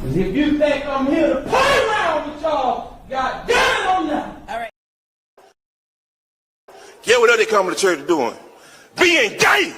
Cause if you think I'm here to play around with y'all, God damn it, I'm not. All right. Get what are they coming to church doing? Being gay.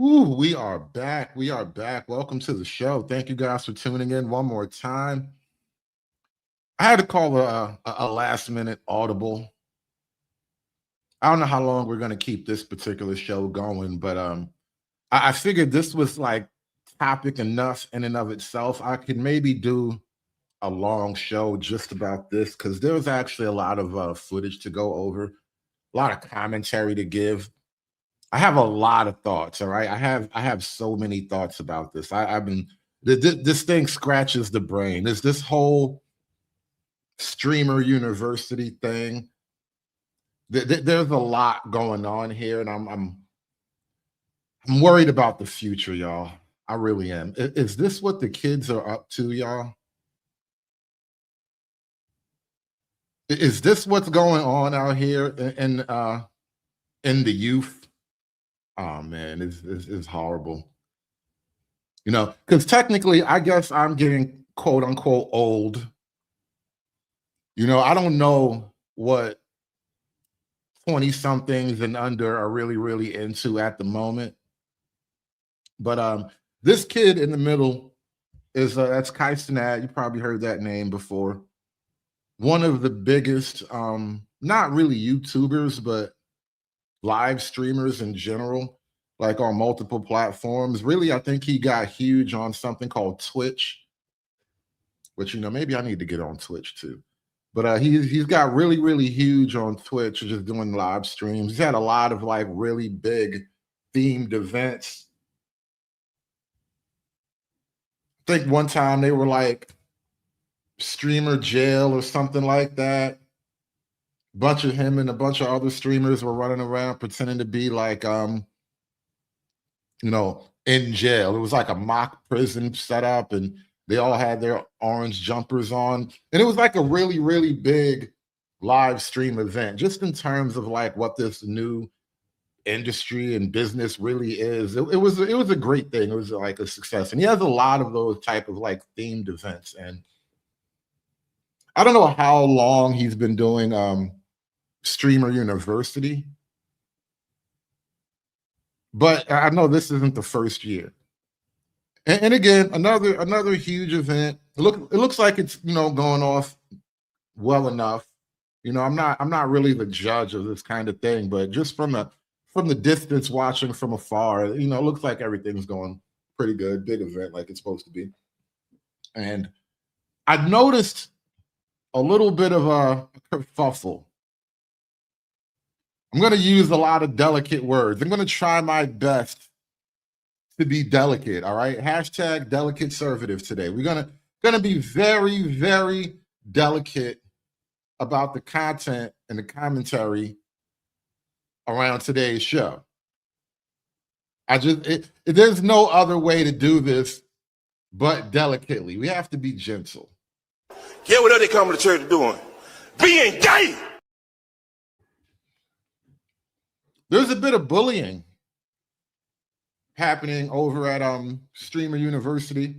Ooh, we are back. We are back. Welcome to the show. Thank you guys for tuning in one more time. I had to call a last minute audible. I don't know how long we're going to keep this particular show going, but I figured this was like topic enough in and of itself. I could maybe do a long show just about this because there's actually a lot of footage to go over, a lot of commentary to give. I have a lot of thoughts. All right, I have so many thoughts about this. I've been this thing scratches the brain. This whole streamer university thing. There's a lot going on here, and I'm worried about the future, y'all. I really am. Is this what the kids are up to, y'all? Is this what's going on out here in the youth? Oh man, it's horrible. You know, because technically, I guess I'm getting quote unquote old. You know, I don't know what 20 somethings and under are really, really into at the moment. But this kid in the middle is that's Kai Cenat. You probably heard that name before. One of the biggest, not really YouTubers, but live streamers in general, like on multiple platforms. Really, I think he got huge on something called Twitch, which, you know, maybe I need to get on Twitch too. But he's got really, really huge on Twitch, just doing live streams. He's had a lot of like really big themed events. I think one time they were like streamer jail or something like that. Bunch of him and a bunch of other streamers were running around pretending to be like you know, in jail. It was like a mock prison setup, and they all had their orange jumpers on. And it was like a really, really big live stream event, just in terms of like what this new industry and business really is. It was a great thing. It was like a success. And he has a lot of those type of like themed events. And I don't know how long he's been doing Streamer University, but I know this isn't the first year. And again, another huge event. It looks like it's, you know, going off well enough. You know, I'm not really the judge of this kind of thing, but just from the distance watching from afar, you know, it looks like everything's going pretty good. Big event like it's supposed to be. And I've noticed a little bit of a kerfuffle. I'm going to use a lot of delicate words. I'm going to try my best to be delicate. All right. Hashtag delicate conservative today. We're gonna be very, very delicate about the content and the commentary around today's show. There's no other way to do this but delicately. We have to be gentle. Get what they come to church doing? Being gay. There's a bit of bullying happening over at Streamer University.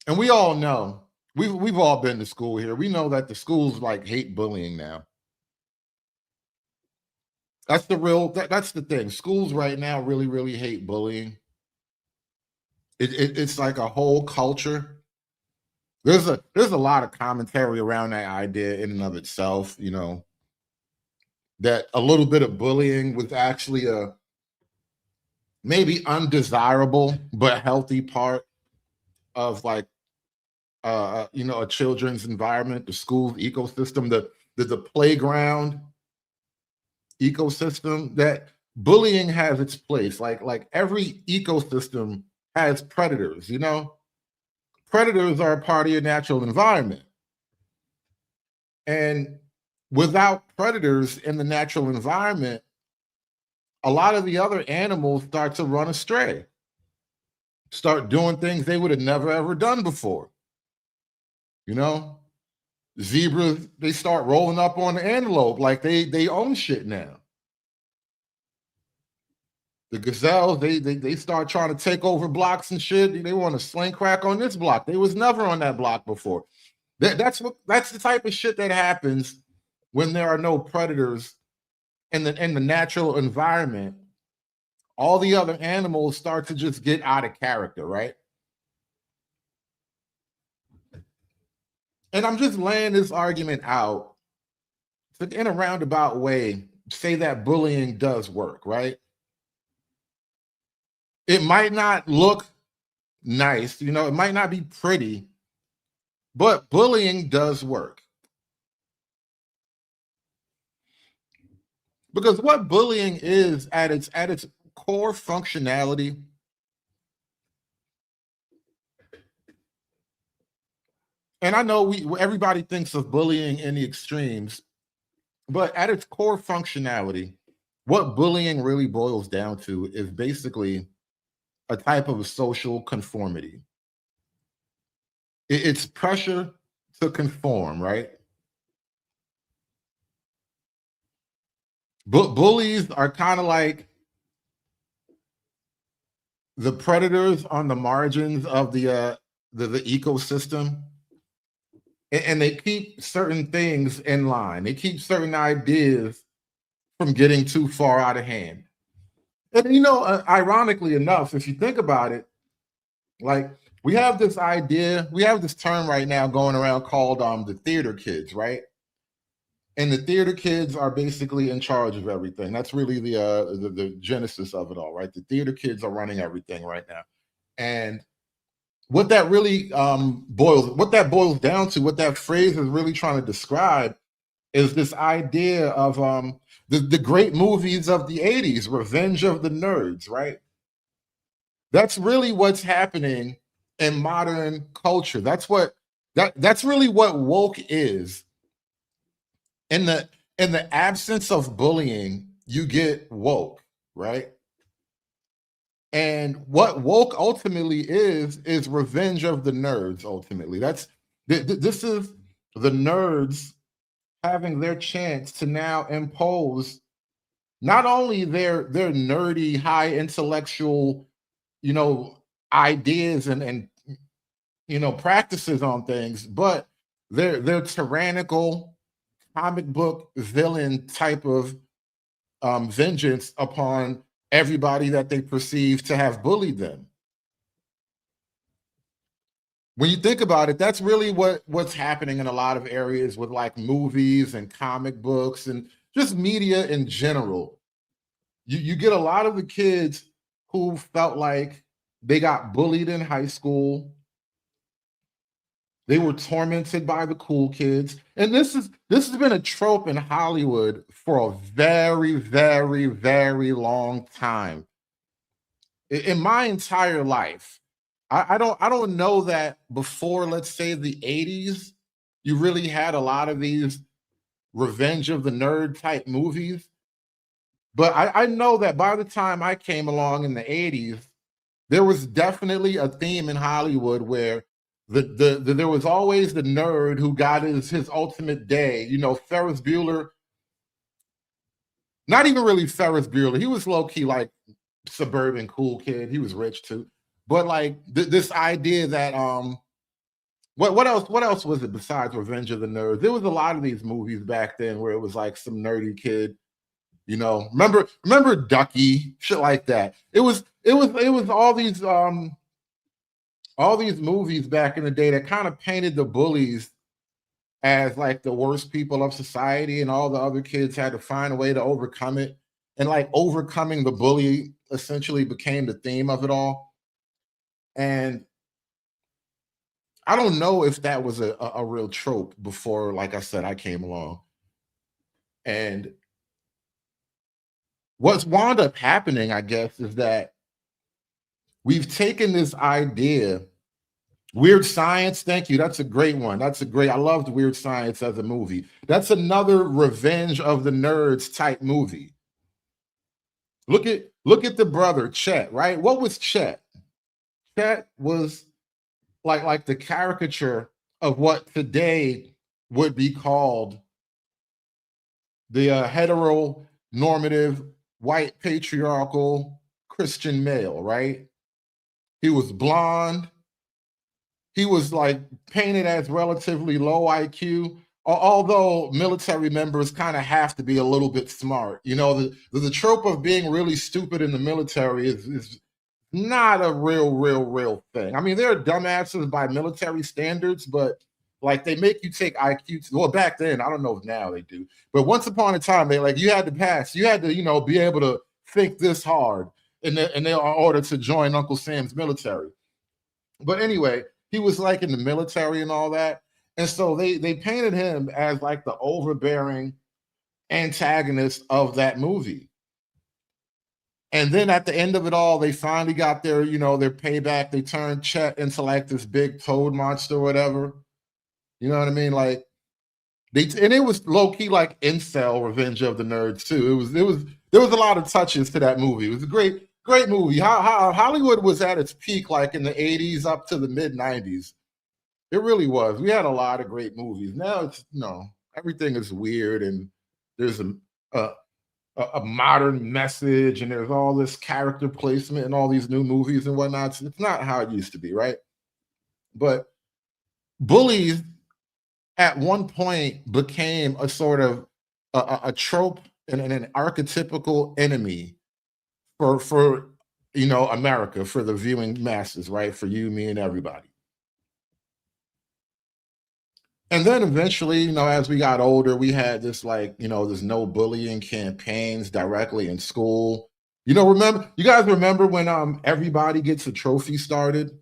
And we all know, we've all been to school here. We know that the schools like hate bullying now. That's that's the thing. Schools right now really, really hate bullying. It's like a whole culture. There's a lot of commentary around that idea in and of itself, you know, that a little bit of bullying was actually a maybe undesirable but healthy part of like you know, a children's environment, the school ecosystem, the playground ecosystem. That bullying has its place. Like every ecosystem has predators, you know. Predators are a part of your natural environment. And without predators in the natural environment, a lot of the other animals start to run astray, start doing things they would have never ever done before. You know, zebras, they start rolling up on the antelope like they own shit now. The gazelles, they start trying to take over blocks and shit. They want to sling crack on this block. They was never on that block before. That's the type of shit that happens when there are no predators in the natural environment. All the other animals start to just get out of character, right? And I'm just laying this argument out in a roundabout way, say that bullying does work, right? It might not look nice, you know, it might not be pretty, but bullying does work. Because what bullying is at its core functionality, and I know everybody thinks of bullying in the extremes, but at its core functionality, what bullying really boils down to is basically a type of social conformity. It's pressure to conform, right? Bullies are kind of like the predators on the margins of the ecosystem, and they keep certain things in line. They keep certain ideas from getting too far out of hand. And ironically enough, if you think about it, like we have this idea, we have this term right now going around called the theater kids, right? And the theater kids are basically in charge of everything. That's really the genesis of it all, right? The theater kids are running everything right now. And what that really boils down to, what that phrase is really trying to describe, is this idea of the great movies of the 80s, Revenge of the Nerds, right? That's really what's happening in modern culture. That's really what woke is. In the absence of bullying, you get woke, right? And what woke ultimately is revenge of the nerds. Ultimately, this is the nerds having their chance to now impose not only their nerdy, high intellectual, ideas and practices on things, but their tyrannical comic book villain type of vengeance upon everybody that they perceive to have bullied them. When you think about it, that's really what's happening in a lot of areas with like movies and comic books and just media in general. You get a lot of the kids who felt like they got bullied in high school. They were tormented by the cool kids. And this has been a trope in Hollywood for a very, very, very long time. In my entire life, I don't know that before, let's say, the 80s, you really had a lot of these Revenge of the Nerd type movies. But I know that by the time I came along in the 80s, there was definitely a theme in Hollywood where there was always the nerd who got his ultimate day. Ferris Bueller, not even really Ferris Bueller. He was low-key like suburban cool kid. He was rich too. But like this idea that what else was it besides Revenge of the Nerds? There was a lot of these movies back then where it was like some nerdy kid. Remember Ducky, shit like that. It was all these movies back in the day that kind of painted the bullies as like the worst people of society, and all the other kids had to find a way to overcome it. And like overcoming the bully essentially became the theme of it all. And I don't know if that was a real trope before, like I said, I came along. And what's wound up happening, I guess, is that we've taken this idea, Weird Science. Thank you. That's a great one. I loved Weird Science as a movie. That's another Revenge of the Nerds type movie. Look at the brother Chet, right? What was Chet? Chet was like the caricature of what today would be called the heteronormative white patriarchal Christian male, right? He was blonde. He was like painted as relatively low IQ, although military members kind of have to be a little bit smart. The trope of being really stupid in the military is not a real thing. I mean, there are dumbasses by military standards, but like they make you take IQ. Well, back then, I don't know if now they do, but once upon a time, you had to pass. You had to, be able to think this hard in order to join Uncle Sam's military. But anyway, he was like in the military and all that. And so they painted him as like the overbearing antagonist of that movie. And then at the end of it all, they finally got their payback. They turned Chet into like this big toad monster or whatever. You know what I mean? Like and it was low key like incel Revenge of the Nerds too. There was a lot of touches to that movie. It was a great movie. How Hollywood was at its peak like in the 80s up to the mid 90s. It really was. We had a lot of great movies. Now it's everything is weird and there's a, a modern message and there's all this character placement in all these new movies and whatnot. It's not how it used to be, right? But bullies at one point became a sort of a trope and an archetypical enemy for America, for the viewing masses, right? For you, me, and everybody. And then eventually, as we got older, we had this there's no bullying campaigns directly in school. You guys remember when Everybody Gets a Trophy started?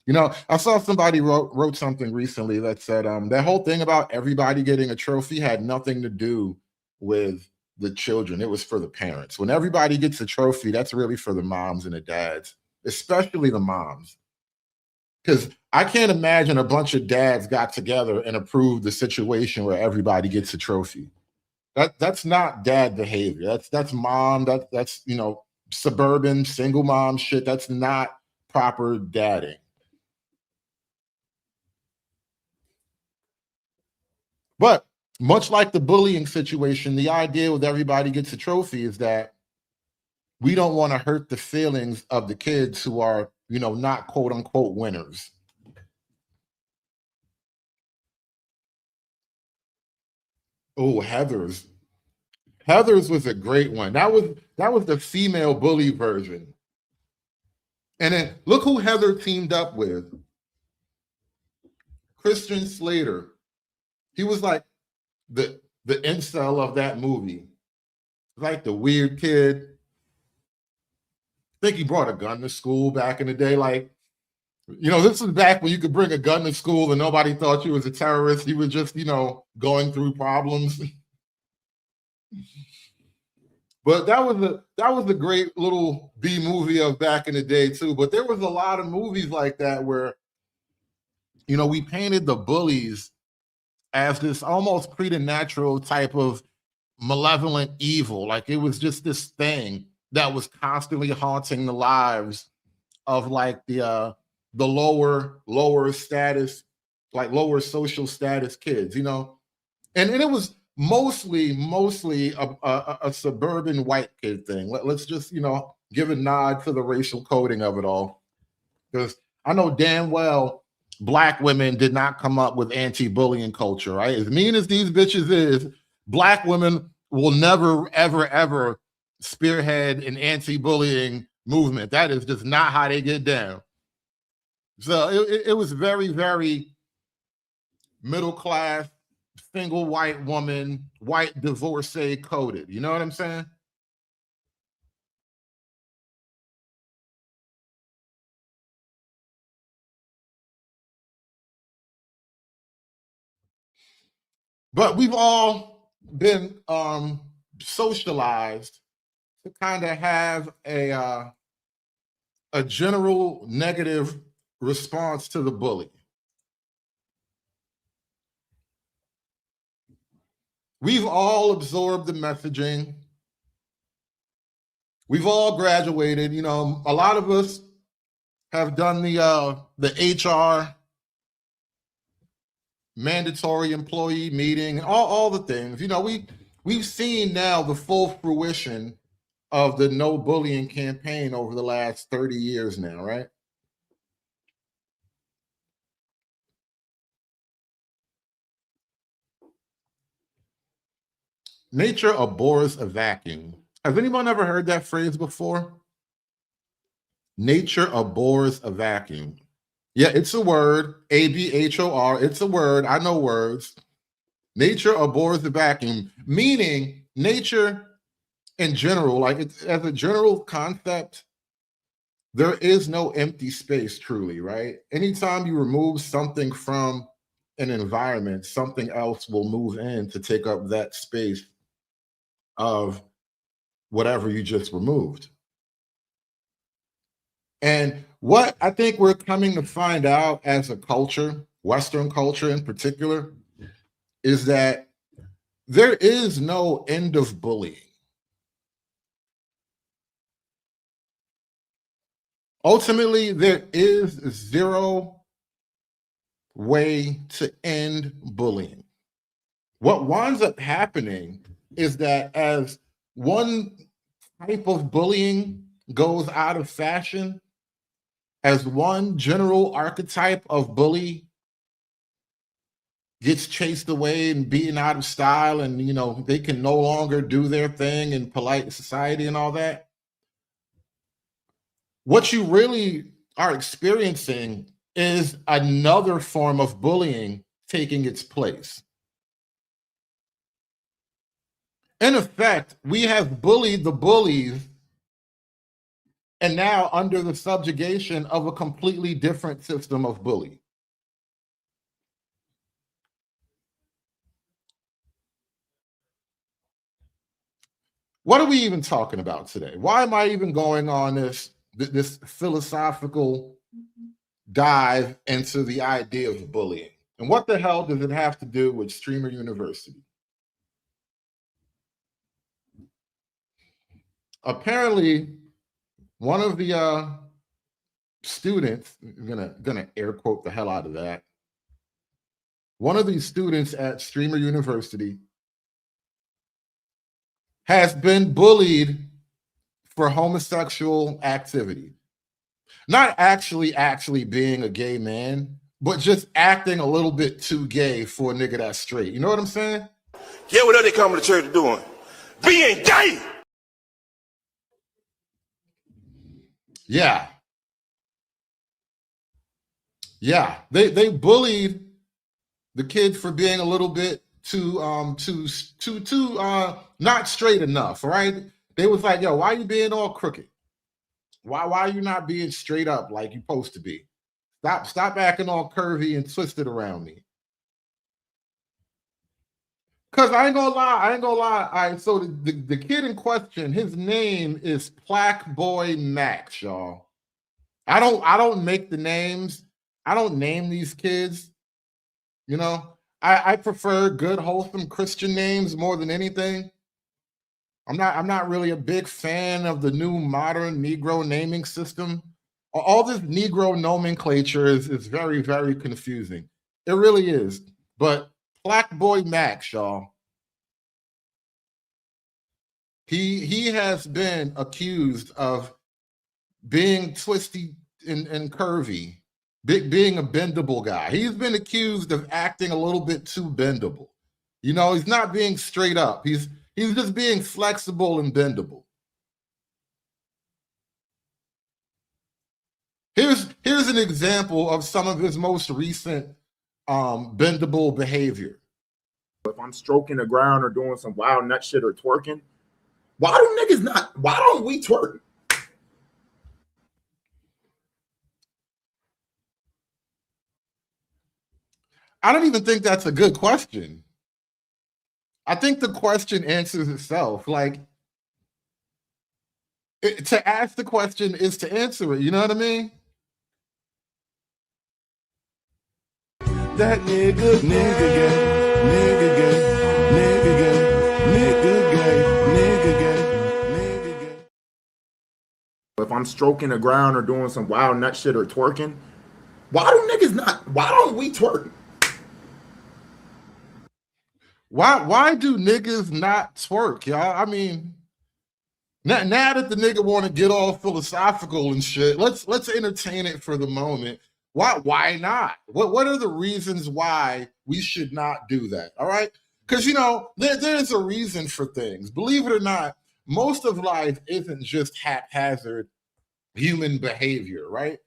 I saw somebody wrote something recently that said that whole thing about everybody getting a trophy had nothing to do with the children. It was for the parents. When everybody gets a trophy, that's really for the moms and the dads, especially the moms. Because I can't imagine a bunch of dads got together and approved the situation where everybody gets a trophy. That's not dad behavior. That's mom. That's suburban single mom shit. That's not proper dadding. But much like the bullying situation, the idea with everybody gets a trophy is that we don't want to hurt the feelings of the kids who are, not quote unquote winners. Oh, Heathers. Heathers was a great one. That was the female bully version. And then look who Heather teamed up with. Christian Slater. He was like the incel of that movie. Like the weird kid. I think he brought a gun to school back in the day. Like, this was back when you could bring a gun to school and nobody thought you was a terrorist. You were just, going through problems. But that was a great little B movie of back in the day too. But there was a lot of movies like that where, we painted the bullies as this almost preternatural type of malevolent evil. Like it was just this thing that was constantly haunting the lives of like the lower status, like lower social status kids, and it was mostly a suburban white kid thing. Let's just give a nod to the racial coding of it all, because I know damn well Black women did not come up with anti-bullying culture, right? As mean as these bitches is, Black women will never ever spearhead an anti-bullying movement. That is just not how they get down. So it was very, very middle class, single white woman, white divorcee coded. You know what I'm saying? But we've all been socialized to kind of have a general negative response to the bully. We've all absorbed the messaging. We've all graduated. A lot of us have done the HR mandatory employee meeting, all the things. We've seen now the full fruition of the no bullying campaign over the last 30 years now, right? Nature abhors a vacuum. Has anyone ever heard that phrase before? Nature abhors a vacuum. Yeah, it's a word, ABHOR. It's a word. I know words. Nature abhors the vacuum, meaning nature in general, like as a general concept, there is no empty space truly, right? Anytime you remove something from an environment, something else will move in to take up that space of whatever you just removed. And What I think we're coming to find out as a culture, Western culture in particular, is that there is no end of bullying. Ultimately, there is zero way to end bullying. What winds up happening is that as one type of bullying goes out of fashion, as one general archetype of bully gets chased away and beaten out of style, and they can no longer do their thing in polite society and all that, what you really are experiencing is another form of bullying taking its place. In effect, we have bullied the bullies, and now under the subjugation of a completely different system of bully. What are we even talking about today? Why am I even going on this philosophical dive into the idea of bullying? And what the hell does it have to do with Streamer University? Apparently, one of the students, I'm gonna air quote the hell out of that. One of these students at Streamer University has been bullied for homosexual activity. Not actually being a gay man, but just acting a little bit too gay for a nigga that's straight. You know what I'm saying? Yeah, what are they coming to church doing? Being gay! Yeah. Yeah. They bullied the kid for being a little bit too not straight enough, right? They was like, yo, why are you being all crooked? Why are you not being straight up like you're supposed to be? Stop acting all curvy and twisted around me. Cause I ain't gonna lie. All right, so the kid in question, his name is Plaque Boy Max, y'all. I don't make the names. I don't name these kids. I prefer good, wholesome Christian names more than anything. I'm not really a big fan of the new modern Negro naming system. All this Negro nomenclature is very, very confusing. It really is. But Black Boy Max, y'all, he has been accused of being twisty and curvy, being a bendable guy. He's been accused of acting a little bit too bendable. He's not being straight up. He's just being flexible and bendable. Here's an example of some of his most recent bendable behavior. If I'm stroking the ground or doing some wild nut shit or twerking, why don't we twerk? I don't even think that's a good question. I think the question answers itself. Like, to ask the question is to answer it. You know what I mean? That nigga gay, nigga gay, nigga gay, nigga gay, nigga gay, nigga gay. If I'm stroking the ground or doing some wild nut shit or twerking, why don't we twerk? Why do niggas not twerk, y'all? I mean, now that the nigga want to get all philosophical and shit, let's entertain it for the moment. Why not? What are the reasons why we should not do that? All right? Because there's a reason for things. Believe it or not, most of life isn't just haphazard human behavior, right?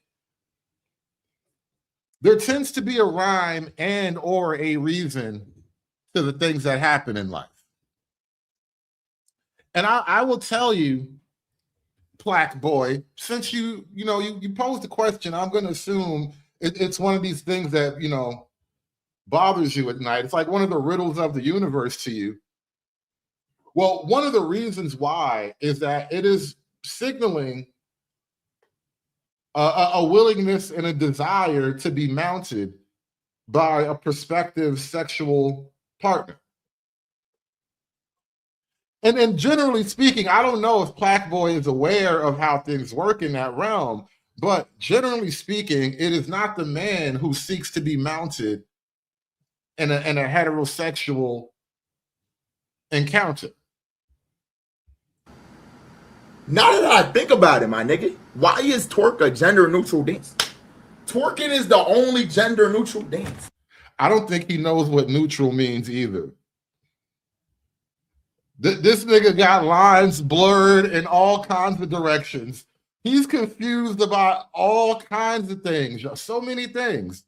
There tends to be a rhyme and or a reason to the things that happen in life. And I will tell you, Plaque Boy, since you posed the question, I'm going to assume it's one of these things that bothers you at night. It's like one of the riddles of the universe to you. Well, one of the reasons why is that it is signaling a willingness and a desire to be mounted by a prospective sexual partner. And generally speaking, I don't know if Plaque Boy is aware of how things work in that realm, but generally speaking, it is not the man who seeks to be mounted in a heterosexual encounter. Now that I think about it, my nigga, why is twerk a gender neutral dance? Twerking is the only gender neutral dance. I don't think he knows what neutral means either. This nigga got lines blurred in all kinds of directions. He's confused about all kinds of things. So many things.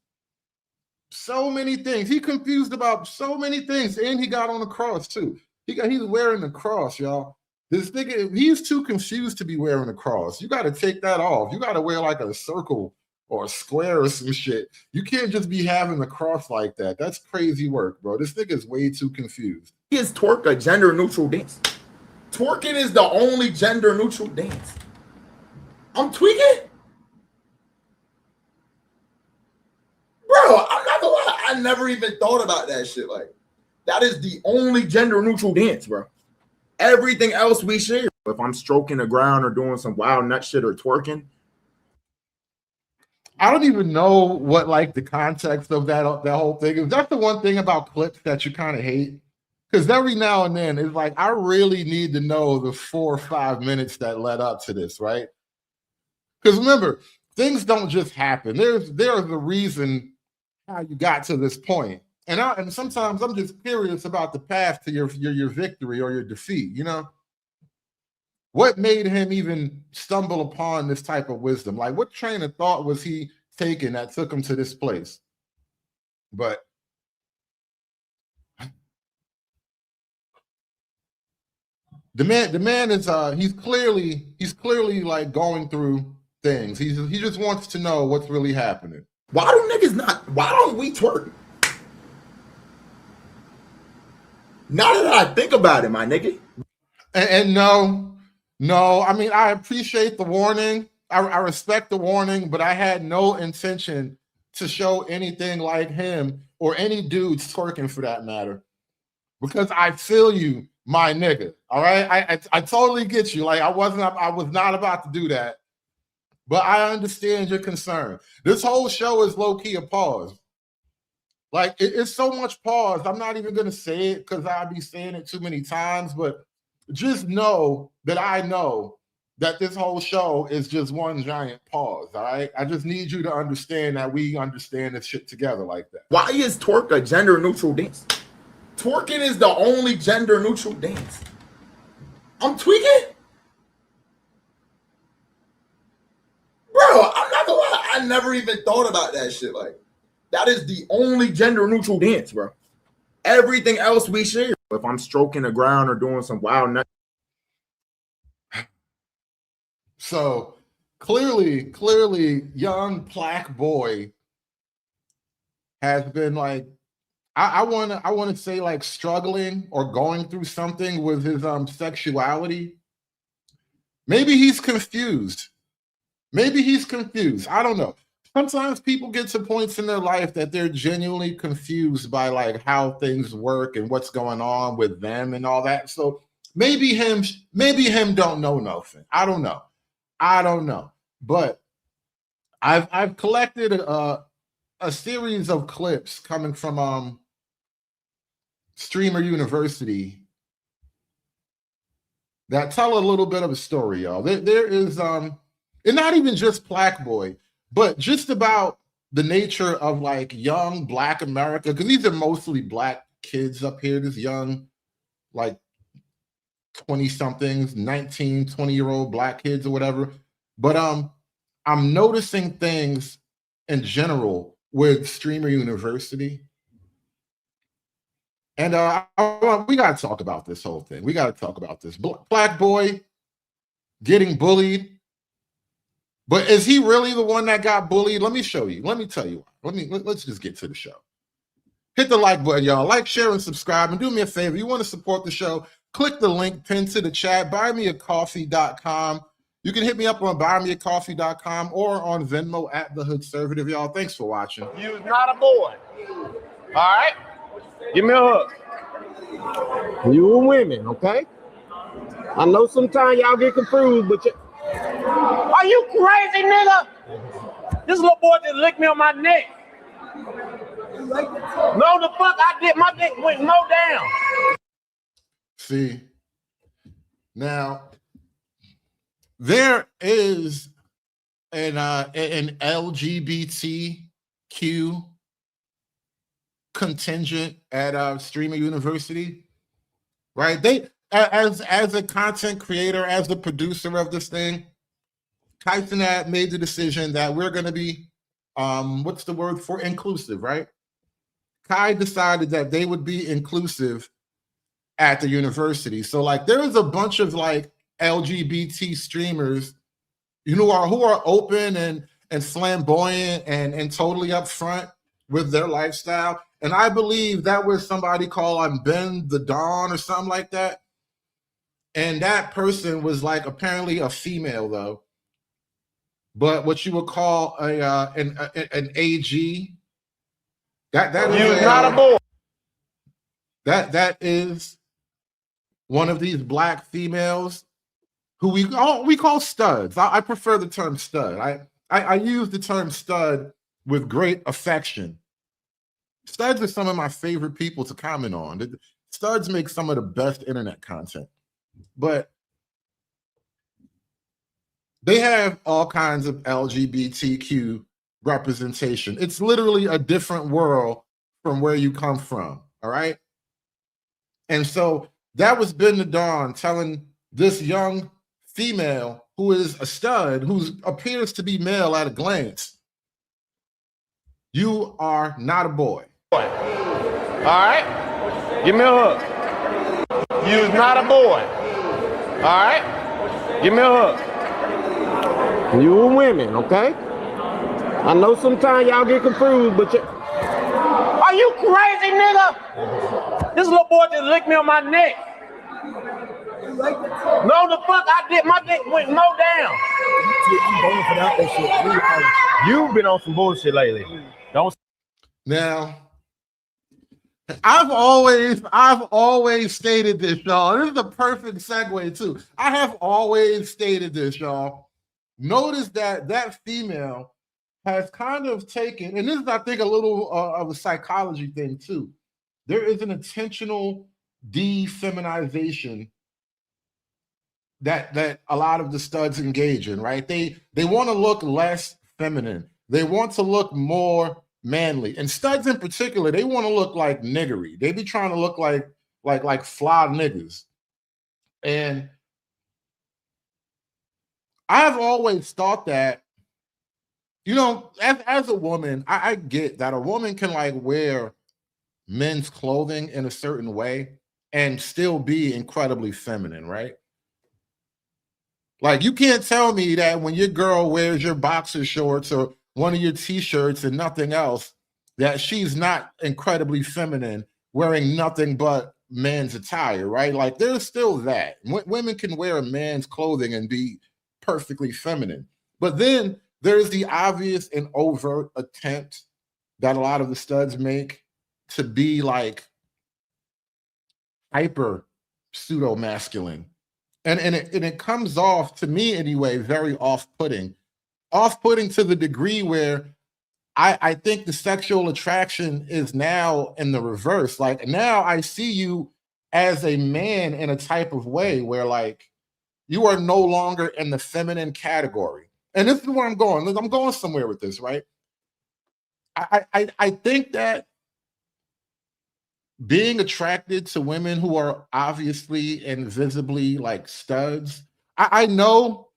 So many things. He confused about so many things. And he got on the cross too. He's wearing the cross, y'all. This nigga, he's too confused to be wearing a cross. You got to take that off. You got to wear like a circle or a square or some shit. You can't just be having the cross like that. That's crazy work, bro. This nigga is way too confused. Is twerk a gender neutral dance? Twerking is the only gender neutral dance. I'm tweaking? Bro, I'm not gonna lie. I never even thought about that shit. Like, that is the only gender neutral dance, bro. Everything else we share. If I'm stroking the ground or doing some wild nut shit or twerking, I don't even know what like the context of that whole thing is. That's the one thing about clips that you kind of hate. Because every now and then it's like, I really need to know the 4 or 5 minutes that led up to this, right? Because remember, things don't just happen. There's a reason how you got to this point. And sometimes I'm just curious about the path to your victory or your defeat, you know? What made him even stumble upon this type of wisdom? Like, what train of thought was he taking that took him to this place? But the man is he's clearly like going through things. He just wants to know what's really happening. why don't we twerk? Now that I think about it, my nigga. And no, I mean, I appreciate the warning. I respect the warning, but I had no intention to show anything like him or any dudes twerking for that matter. Because I feel you, my nigga. All right. I totally get you. Like I was not about to do that. But I understand your concern. This whole show is low-key a pause. Like it's so much pause. I'm not even gonna say it because I'll be saying it too many times, but just know that I know that this whole show is just one giant pause. All right. I just need you to understand that we understand this shit together like that. Why is twerk a gender neutral dance? Twerking is the only gender neutral dance. I'm tweaking? Bro, I'm not gonna lie. I never even thought about that shit. Like, that is the only gender neutral dance, bro. Everything else we share. If I'm stroking the ground or doing some wild nut. So clearly, young Plaque Boy has been like, I want to say like struggling or going through something with his sexuality. Maybe he's confused. I don't know. Sometimes people get to points in their life that they're genuinely confused by like how things work and what's going on with them and all that. So maybe him don't know nothing. I don't know. But I've collected a series of clips coming from Streamer University that tell a little bit of a story, y'all. There is and not even just Plaque Boy, but just about the nature of like young Black America, because these are mostly Black kids up here, this young like 20-somethings, 19, 20-year-old Black kids or whatever. But I'm noticing things in general with Streamer University. And we got to talk about this whole thing. We got to talk about this. Plaque Boy getting bullied. But is he really the one that got bullied? Let me show you. Let me tell you. Let's just get to the show. Hit the like button, y'all. Like, share, and subscribe. And do me a favor. You want to support the show, click the link pinned to the chat. Buymeacoffee.com. You can hit me up on buymeacoffee.com or on Venmo at The Hood Conservative, y'all. Thanks for watching. You's not a boy. All right? Give me a hug. You are women, okay? I know sometimes y'all get confused, but are you crazy, nigga? This little boy just licked me on my neck. No, the fuck I did. My dick went low down. See, now there is an LGBTQ contingent at Streamer University, right? They, as a content creator, as the producer of this thing, Tyson had made the decision that we're going to be, what's the word for inclusive, right? Kai decided that they would be inclusive at the university. So like there is a bunch of like LGBT streamers, you know, who are open and flamboyant and totally upfront with their lifestyle. And I believe that was somebody called Ben the Dawn or something like that. And that person was like apparently a female though, but what you would call an AG. That is not a boy. That is one of these black females who we call studs. I prefer the term stud. I use the term stud with great affection. Studs are some of my favorite people to comment on. Studs make some of the best internet content, but they have all kinds of LGBTQ representation. It's literally a different world from where you come from, all right? And so that was Ben the Dawn telling this young female who is a stud, who appears to be male at a glance, you are not a boy. All right? Give me a hug. You's not a boy. All right? Give me a hug. You are women, okay? I know sometimes y'all get confused, but are you crazy, nigga? This little boy just licked me on my neck. No, the fuck I did. My dick went low down. I'm going for that shit. You've been on some bullshit lately. Don't. Now, I've always stated this, y'all. This is the perfect segue too. I have always stated this, y'all. Notice that female has kind of taken, and this is, I think, a little of a psychology thing too. There is an intentional defeminization that a lot of the studs engage in, right? They want to look less feminine. They want to look more manly. And studs in particular, they want to look like niggery. They be trying to look like fly niggas. And I've always thought that, you know, as a woman, I get that a woman can like wear men's clothing in a certain way and still be incredibly feminine, right? Like you can't tell me that when your girl wears your boxer shorts or one of your t-shirts and nothing else, that she's not incredibly feminine wearing nothing but men's attire, right? Like there's still that. Women can wear a man's clothing and be perfectly feminine. But then there's the obvious and overt attempt that a lot of the studs make to be like hyper pseudo masculine. And it comes off, to me anyway, very off-putting. Off-putting to the degree where I think the sexual attraction is now in the reverse. Like now I see you as a man in a type of way where like you are no longer in the feminine category. And this is where I'm going. I'm going somewhere with this, right? I think that being attracted to women who are obviously and visibly like studs, I know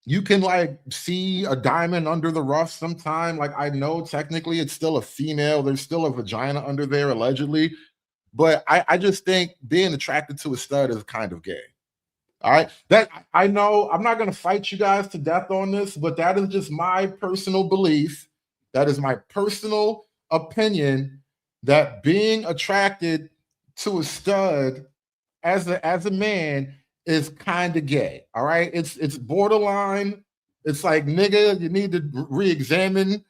you can like see a diamond under the rough sometime. Like I know technically it's still a female. There's still a vagina under there allegedly. But I just think being attracted to a stud is kind of gay. All right. That I know I'm not going to fight you guys to death on this, but that is just my personal belief. That is my personal opinion that being attracted to a stud as a man is kind of gay. All right, it's borderline. It's like, nigga, you need to re-examine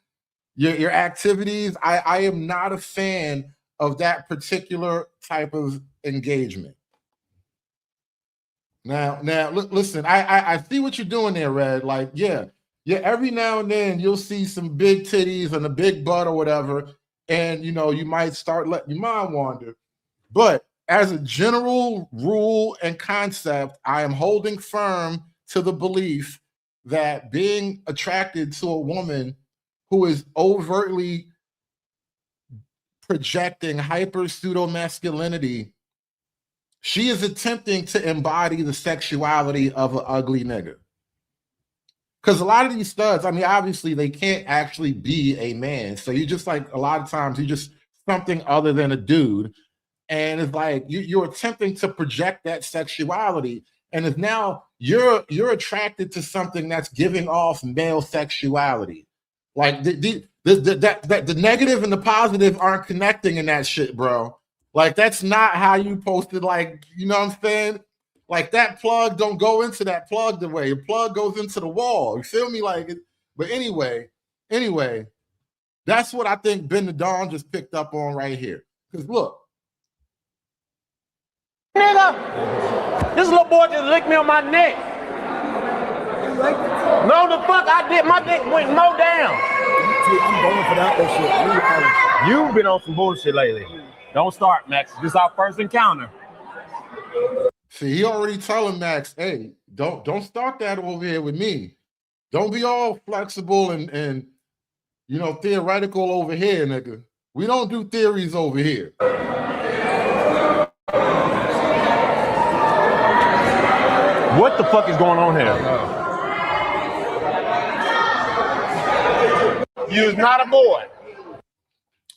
your activities. I am not a fan of that particular type of engagement. Now, listen, I see what you're doing there, Red. Like, yeah, every now and then you'll see some big titties and a big butt or whatever, and you know, you might start letting your mind wander. But as a general rule and concept, I am holding firm to the belief that being attracted to a woman who is overtly projecting hyper pseudo masculinity, she is attempting to embody the sexuality of an ugly nigga. Because a lot of these studs, I mean, obviously they can't actually be a man. So you just, like, a lot of times you just something other than a dude. And it's like you're attempting to project that sexuality. And it's now you're attracted to something that's giving off male sexuality. Like the negative and the positive aren't connecting in that shit, bro. Like, that's not how you posted, like, you know what I'm saying? Like, that plug don't go into that plug the way. Your plug goes into the wall. You feel me? Like, but anyway, that's what I think Ben the Don just picked up on right here. Because look. Nigga, this little boy just licked me on my neck. No, the fuck I did. My dick went low down. I'm going for that shit. You've been on some bullshit lately. Don't start, Max. This is our first encounter. See, he already telling Max, hey, don't start that over here with me. Don't be all flexible and you know, theoretical over here, nigga. We don't do theories over here. What the fuck is going on here? You're not a boy.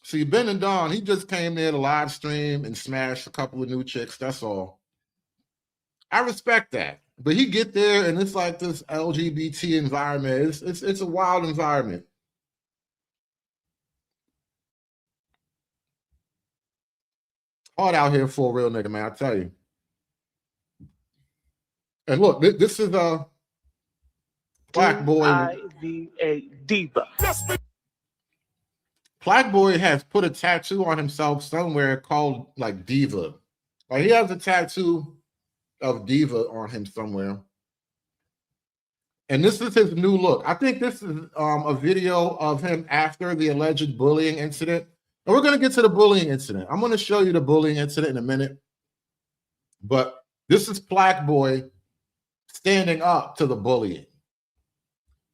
See, Ben and Don, he just came there to live stream and smash a couple of new chicks. That's all. I respect that. But he get there and it's like this LGBT environment. It's a wild environment. Hard out here for a real nigga, man, I tell you. And look, this is a Black Boy. I-V-A diva. Black Boy has put a tattoo on himself somewhere called, like, Diva. Like, he has a tattoo of Diva on him somewhere. And this is his new look. I think this is a video of him after the alleged bullying incident. And we're going to get to the bullying incident. I'm going to show you the bullying incident in a minute. But this is Black Boy standing up to the bullying,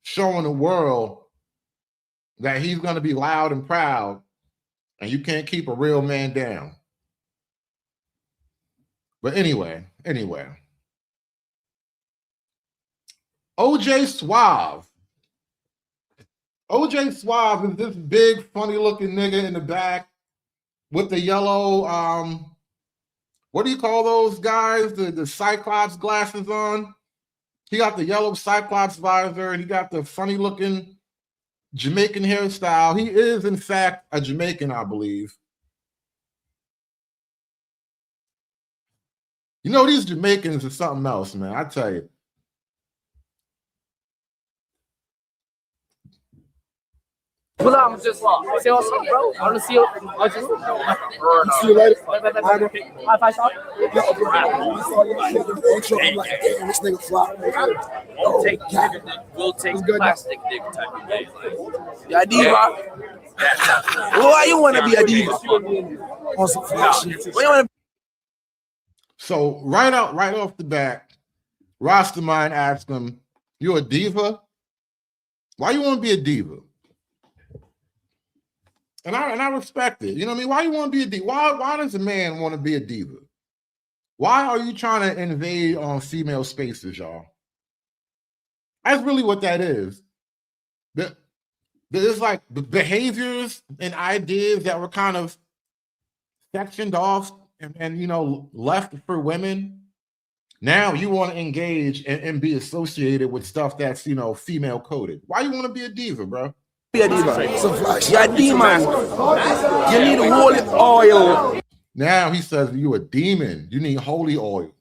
showing the world that he's going to be loud and proud, and you can't keep a real man down. But anyway, OJ Suave. OJ Suave is this big, funny-looking nigga in the back with the yellow, what do you call those guys? The Cyclops glasses on. He got the yellow Cyclops visor, and he got the funny-looking Jamaican hairstyle. He is, in fact, a Jamaican, I believe. You know, these Jamaicans are something else, man. I tell you. Pull up, just say what's up, bro. I want to see you. See you later. High five shot. I'm like, damn, this nigga flop. We'll take plastic nigga type of day. Yeah, diva. Why you want to be a diva? On some flash shit. Why you want to? So right off the bat, Rastaman asked him, "You a diva? Why you want to be a diva?" And I respect it. You know what I mean? Why you want to be a diva? Why does a man want to be a diva? Why are you trying to invade on female spaces, y'all? That's really what that is. There's like the behaviors and ideas that were kind of sectioned off and you know, left for women. Now you want to engage and be associated with stuff that's, you know, female coded. Why you want to be a diva, bro? Be a diva. Some flash. You're a demon. You need holy oil. Now he says you a demon. You need holy oil.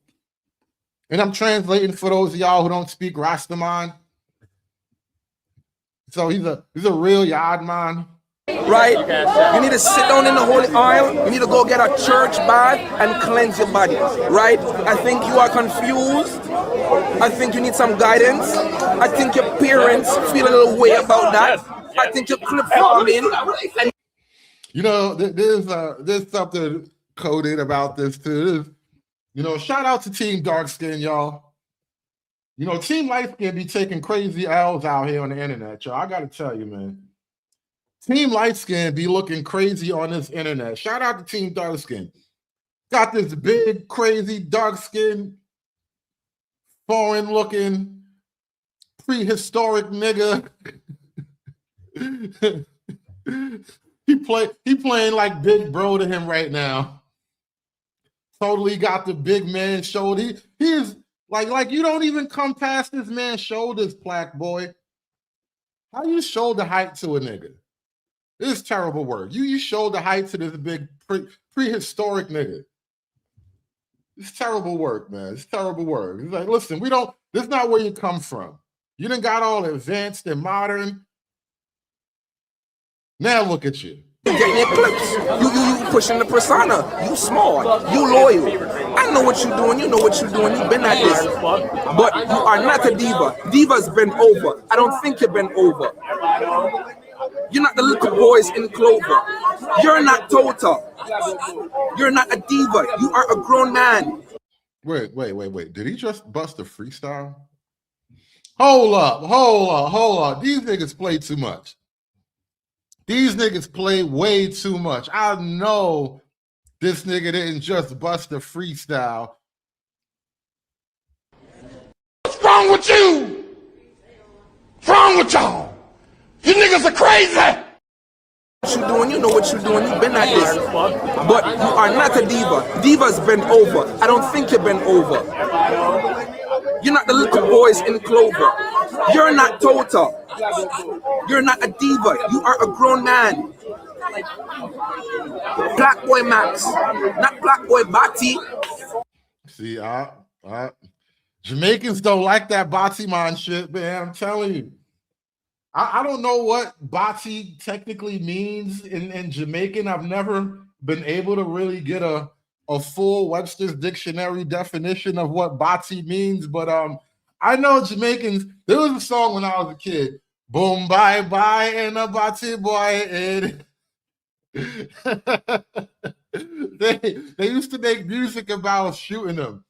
And I'm translating for those of y'all who don't speak Rastaman. So he's a real yard man. Right? You need to sit down in the holy oil. You need to go get a church bath and cleanse your body. Right? I think you are confused. I think you need some guidance. I think your parents feel a little way about that. I think you're clip farming. You know, there's something coded about this too. You know, shout out to Team Dark Skin, y'all. You know, Team Light Skin be taking crazy L's out here on the internet, y'all. I gotta tell you, man. Team Light Skin be looking crazy on this internet. Shout out to Team Dark Skin. Got this big, crazy, dark skin, foreign looking, prehistoric nigga. He playing like big bro to him right now. Totally got the big man shoulder. He is like you don't even come past this man's shoulders, Black boy. How you shoulder height to a nigga? This is terrible work. You shoulder height to this big prehistoric nigga. It's terrible work, man. It's terrible work. It's like, listen, this is not where you come from. You done got all advanced and modern. Now look at you. Getting your clips. You pushing the persona. You smart. You loyal. I know what you're doing. You know what you're doing. You've been at this. But you are not a diva. Diva's been over. I don't think you've been over. You're not the little boys in Clover. You're not Tota. You're not a diva. You are a grown man. Wait. Did he just bust a freestyle? Hold up. These niggas play too much. These niggas play way too much. I know this nigga didn't just bust a freestyle. What's wrong with you? What's wrong with y'all? You niggas are crazy. What you doing? You know what you're doing. You've been at this. But you are not a diva. Diva's been over. I don't think you've been over. You're not the little boys in Clover. You're not Tota. You're not a diva. You are a grown man. Black boy Max, not Black boy Batty. See, Jamaicans don't like that Batty man shit, man. I'm telling you. I don't know what Batty technically means in Jamaican. I've never been able to really get a full Webster's Dictionary definition of what Batty means, but I know Jamaicans. There was a song when I was a kid. Boom, bye, bye, and a Batty boy. They used to make music about shooting them.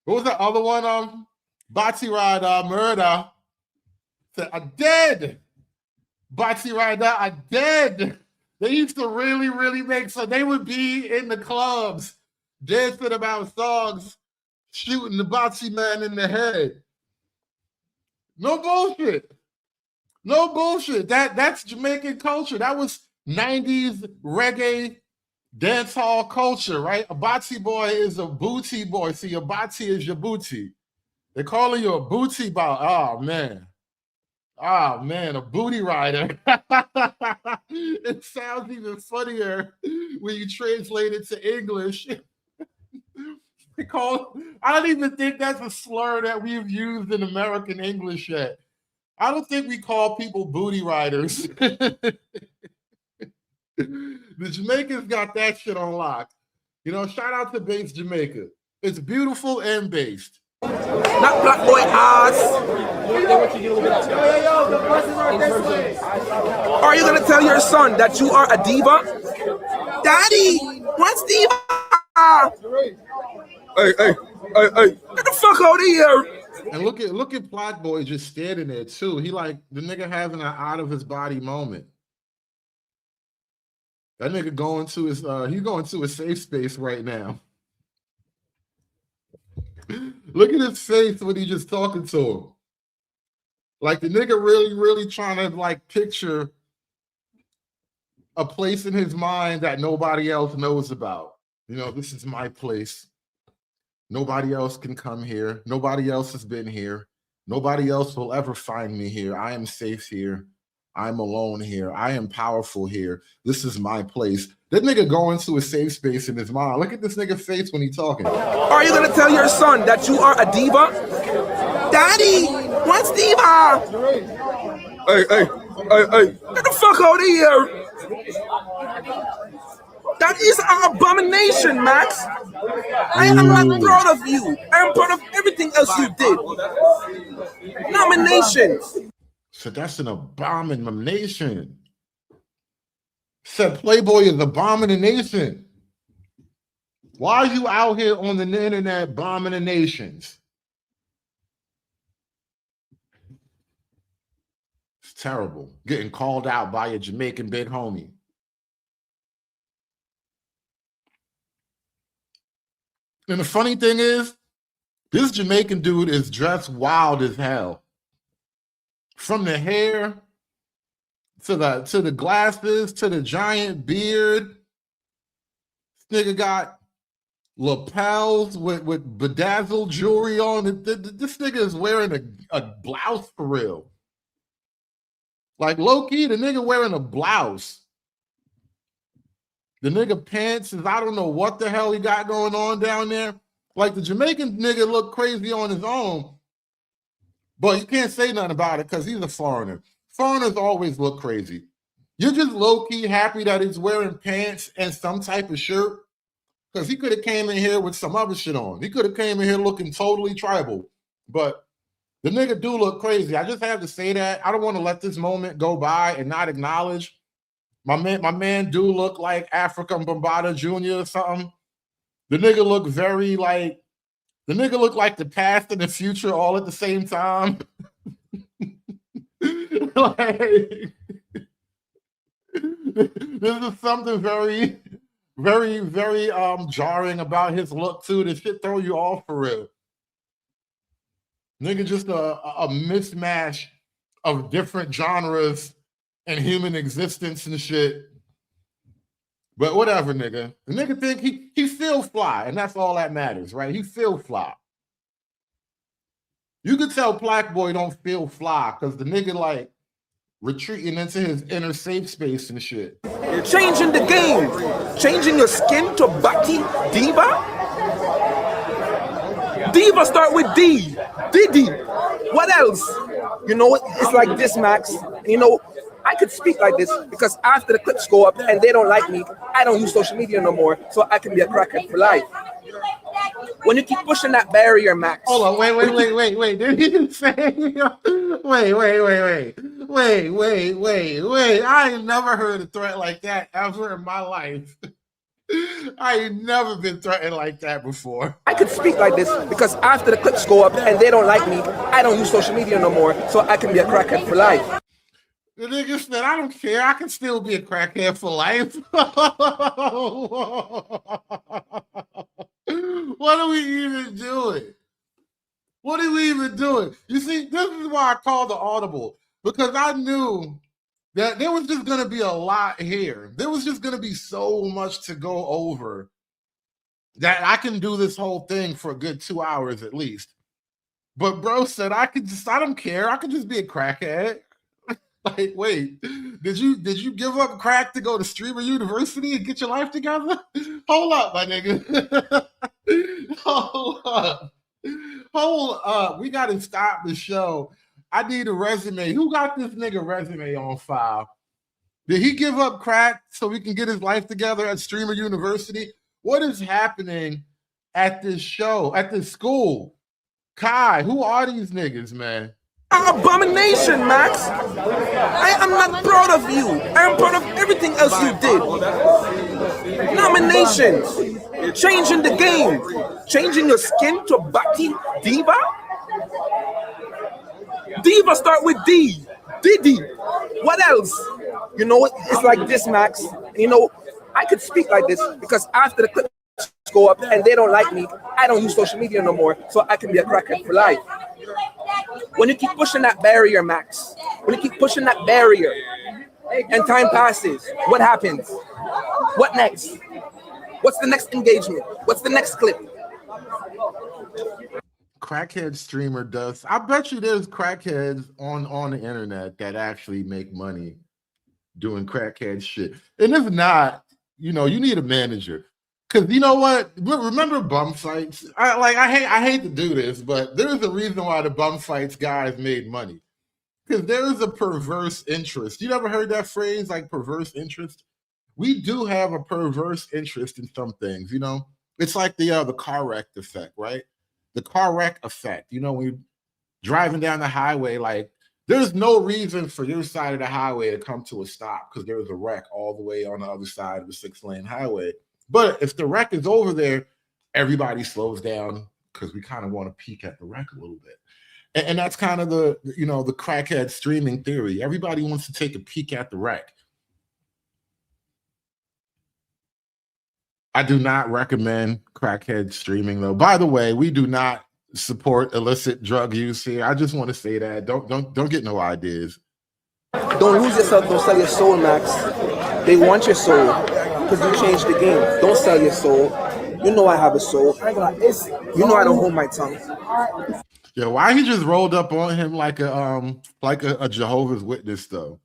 What was the other one? Batty Rider, Murder. I'm dead. Batty Rider, I'm dead. They used to really make, so they would be in the clubs dancing about songs, shooting the Batty man in the head. No bullshit. No bullshit. That's Jamaican culture. That was 90s reggae dance hall culture, right? A Batty boy is a booty boy. See, your Batty is your booty. They're calling you a booty boy. Oh, man. Oh, man, a booty rider. It sounds even funnier when you translate it to English. I don't even think that's a slur that we've used in American English yet. I don't think we call people booty riders. The Jamaicans got that shit on lock. You know, shout out to Base Jamaica. It's beautiful and based. Not Black boy ass. Are you gonna tell your son that you are a diva? Daddy, what's diva? Hey, get the fuck out of here. And look at Black Boy just standing there too. He like the nigga having an out of his body moment. That nigga going to his he's going to a safe space right now. Look at his face when he just talking to him. Like the nigga really trying to like picture a place in his mind that nobody else knows about. You know, this is my place. Nobody else can come here. Nobody else has been here. Nobody else will ever find me here. I am safe here. I'm alone here. I am powerful here. This is my place. That nigga go into a safe space in his mind. Look at this nigga face when he talking. Are you gonna tell your son that you are a diva? Daddy, what's diva? Hey, get the fuck out of here. That is an abomination, Max. I am not proud of you. I am proud of everything else you did. Nominations. So that's an abomination. Said Playboy is a abomination. Why are you out here on the internet bombing the nations? It's terrible. Getting called out by a Jamaican big homie. And the funny thing is, this Jamaican dude is dressed wild as hell. From the hair to the glasses to the giant beard. This nigga got lapels with bedazzled jewelry on. This nigga is wearing a blouse for real. Like low-key, the nigga wearing a blouse. The nigga pants is, I don't know what the hell he got going on down there. Like the Jamaican nigga look crazy on his own, but you can't say nothing about it because he's a foreigner. Foreigners always look crazy. You're just low-key happy that he's wearing pants and some type of shirt because he could have came in here with some other shit on. He could have came in here looking totally tribal, but the nigga do look crazy. I just have to say that. I don't want to let this moment go by and not acknowledge my man do look like African Bombada Jr. or something. The nigga look very like, the nigga look like the past and the future all at the same time. Like, this is something very, very, very jarring about his look too. This shit throw you off for real. Nigga just a mismatch of different genres and human existence and shit. But whatever, nigga. The nigga think he feel fly, and that's all that matters, right? He feel fly. You could tell Black Boy don't feel fly because the nigga like retreating into his inner safe space and shit. Changing the game. Changing your skin to Baki Diva? Diva start with D. Diddy. What else? You know, it's like this, Max. You know, I could speak like this because after the clips go up and they don't like me, I don't use social media no more, so I can be a crackhead for life. When you keep pushing that barrier, Max. Hold on, wait. Did he say? Wait. I ain't never heard a threat like that ever in my life. I ain't never been threatened like that before. I could speak like this because after the clips go up and they don't like me, I don't use social media no more, so I can be a crackhead for life. The nigga said, I don't care. I can still be a crackhead for life. What are we even doing? What are we even doing? You see, this is why I called the audible, because I knew that there was just going to be a lot here. There was just going to be so much to go over that I can do this whole thing for a good 2 hours at least. But bro said, I don't care. I could just be a crackhead. Like, wait, did you give up crack to go to Streamer University and get your life together? Hold up, my nigga. Hold up. We got to stop the show. I need a resume. Who got this nigga resume on file? Did he give up crack so we can get his life together at Streamer University? What is happening at this show, at this school? Kai, who are these niggas, man? Abomination, Max. I am not proud of you. I am proud of everything else you did. Nominations. Changing the game. Changing your skin to Baki Diva? Diva start with D. Diddy. What else? You know, it's like this, Max. You know, I could speak like this because after the clips go up and they don't like me, I don't use social media no more, so I can be a crackhead for life. When you keep pushing that barrier, Max, when you keep pushing that barrier and time passes, what happens? What next? What's the next engagement? What's the next clip? crackhead streamer does. I bet you there's crackheads on the internet that actually make money doing crackhead shit. And if not, you need a manager. Because you know what? Remember bum fights? I hate to do this, but there's a reason why the bum fights guys made money. Because there is a perverse interest. You never heard that phrase, like perverse interest? We do have a perverse interest in some things, It's like the car wreck effect, right? The car wreck effect. When you're driving down the highway, like there's no reason for your side of the highway to come to a stop because there's a wreck all the way on the other side of the 6-lane highway. But if the wreck is over there, everybody slows down because we kind of want to peek at the wreck a little bit. And that's kind of the crackhead streaming theory. Everybody wants to take a peek at the wreck. I do not recommend crackhead streaming, though. By the way, we do not support illicit drug use here. I just want to say that. Don't get no ideas. Don't lose yourself. Don't sell your soul, Max. They want your soul because you changed the game. Don't sell your soul. You know I have a soul. You know I don't hold my tongue. Yeah, why he just rolled up on him like a Jehovah's Witness though?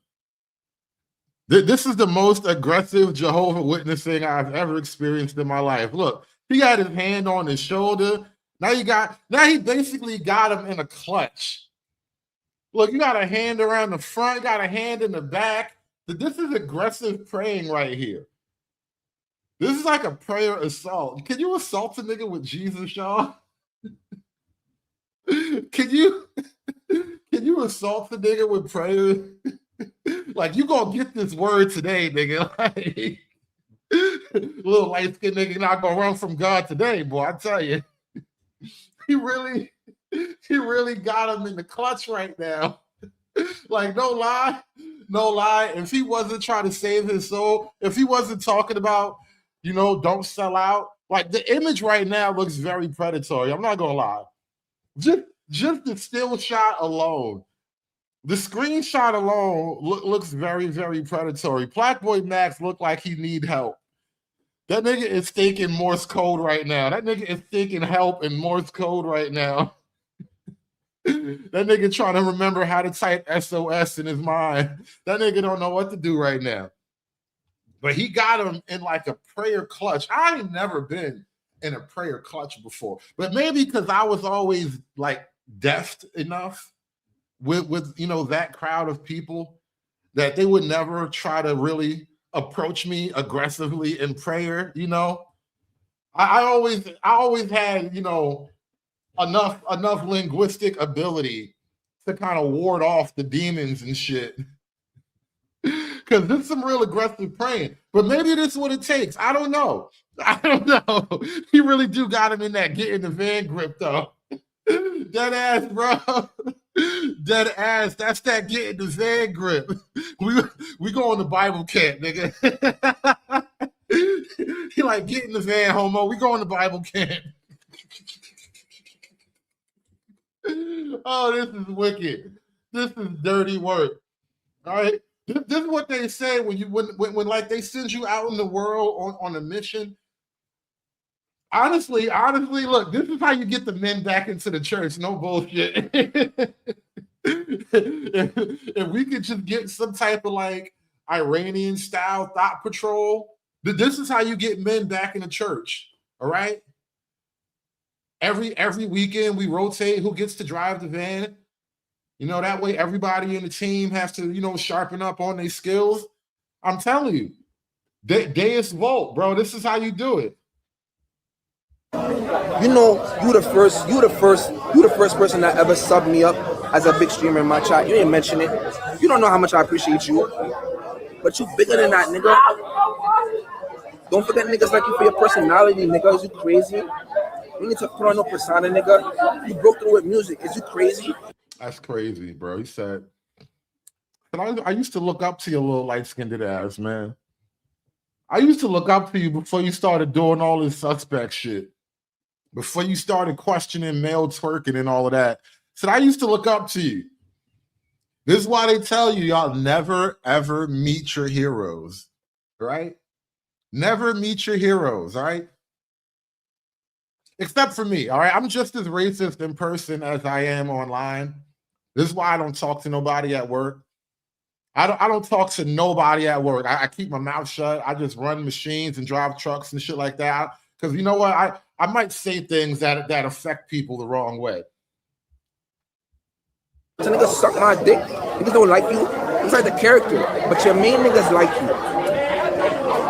This is the most aggressive Jehovah Witnessing I've ever experienced in my life. Look, he got his hand on his shoulder. Now he basically got him in a clutch. Look, you got a hand around the front, got a hand in the back. This is aggressive praying right here. This is like a prayer assault. Can you assault a nigga with Jesus, y'all? Can you assault the nigga with prayer? Like, you gonna get this word today, nigga. Like, little light-skinned nigga not gonna run from God today, boy. I tell you. He really got him in the clutch right now. Like, no lie. If he wasn't trying to save his soul, if he wasn't talking about, don't sell out, like the image right now looks very predatory. I'm not gonna lie. Just the still shot alone, the screenshot alone looks very, very predatory. Black Boy Max looked like he need help. That nigga is thinking Morse code right now. That nigga is thinking help in Morse code right now. That nigga trying to remember how to type SOS in his mind. That nigga don't know what to do right now. But he got him in like a prayer clutch. I ain't never been in a prayer clutch before. But maybe because I was always like deft enough with that crowd of people that they would never try to really approach me aggressively in prayer. I always had enough linguistic ability to kind of ward off the demons and shit. Because this is some real aggressive praying. But maybe this is what it takes. I don't know. He really do got him in that get in the van grip though. Dead ass, bro. Dead ass. That's that get in the van grip. We going to Bible camp, nigga. He like, get in the van, homo. We going to Bible camp. Oh, this is wicked. This is dirty work. All right. This is what they say when like they send you out in the world on a mission. Honestly, look, this is how you get the men back into the church. No bullshit. If we could just get some type of like Iranian style thought patrol, this is how you get men back in the church. All right. Every weekend we rotate who gets to drive the van. That way everybody in the team has to, sharpen up on their skills. I'm telling you, Deus Volt, bro. This is how you do it. You the first person that ever subbed me up as a big streamer in my chat. You ain't mention it. You don't know how much I appreciate you. But you bigger than that, nigga. Don't forget niggas like you for your personality, nigga. Is you crazy? You need to put on no persona, nigga. You broke through with music. Is you crazy? That's crazy, bro. He said, I used to look up to your little light-skinned ass, man. I used to look up to you before you started doing all this suspect shit. Before you started questioning male twerking and all of that. Said, I used to look up to you. This is why they tell you, y'all never, ever meet your heroes, right? Never meet your heroes, all right? except for me. All right, I'm just as racist in person as I am online. This is why I don't talk to nobody at work. I don't talk to nobody at work. I keep my mouth shut. I just run machines and drive trucks and shit like that. Because you know what? I might say things that affect people the wrong way. So niggas suck my dick. Niggas don't like you. It's like the character. But your main niggas like you.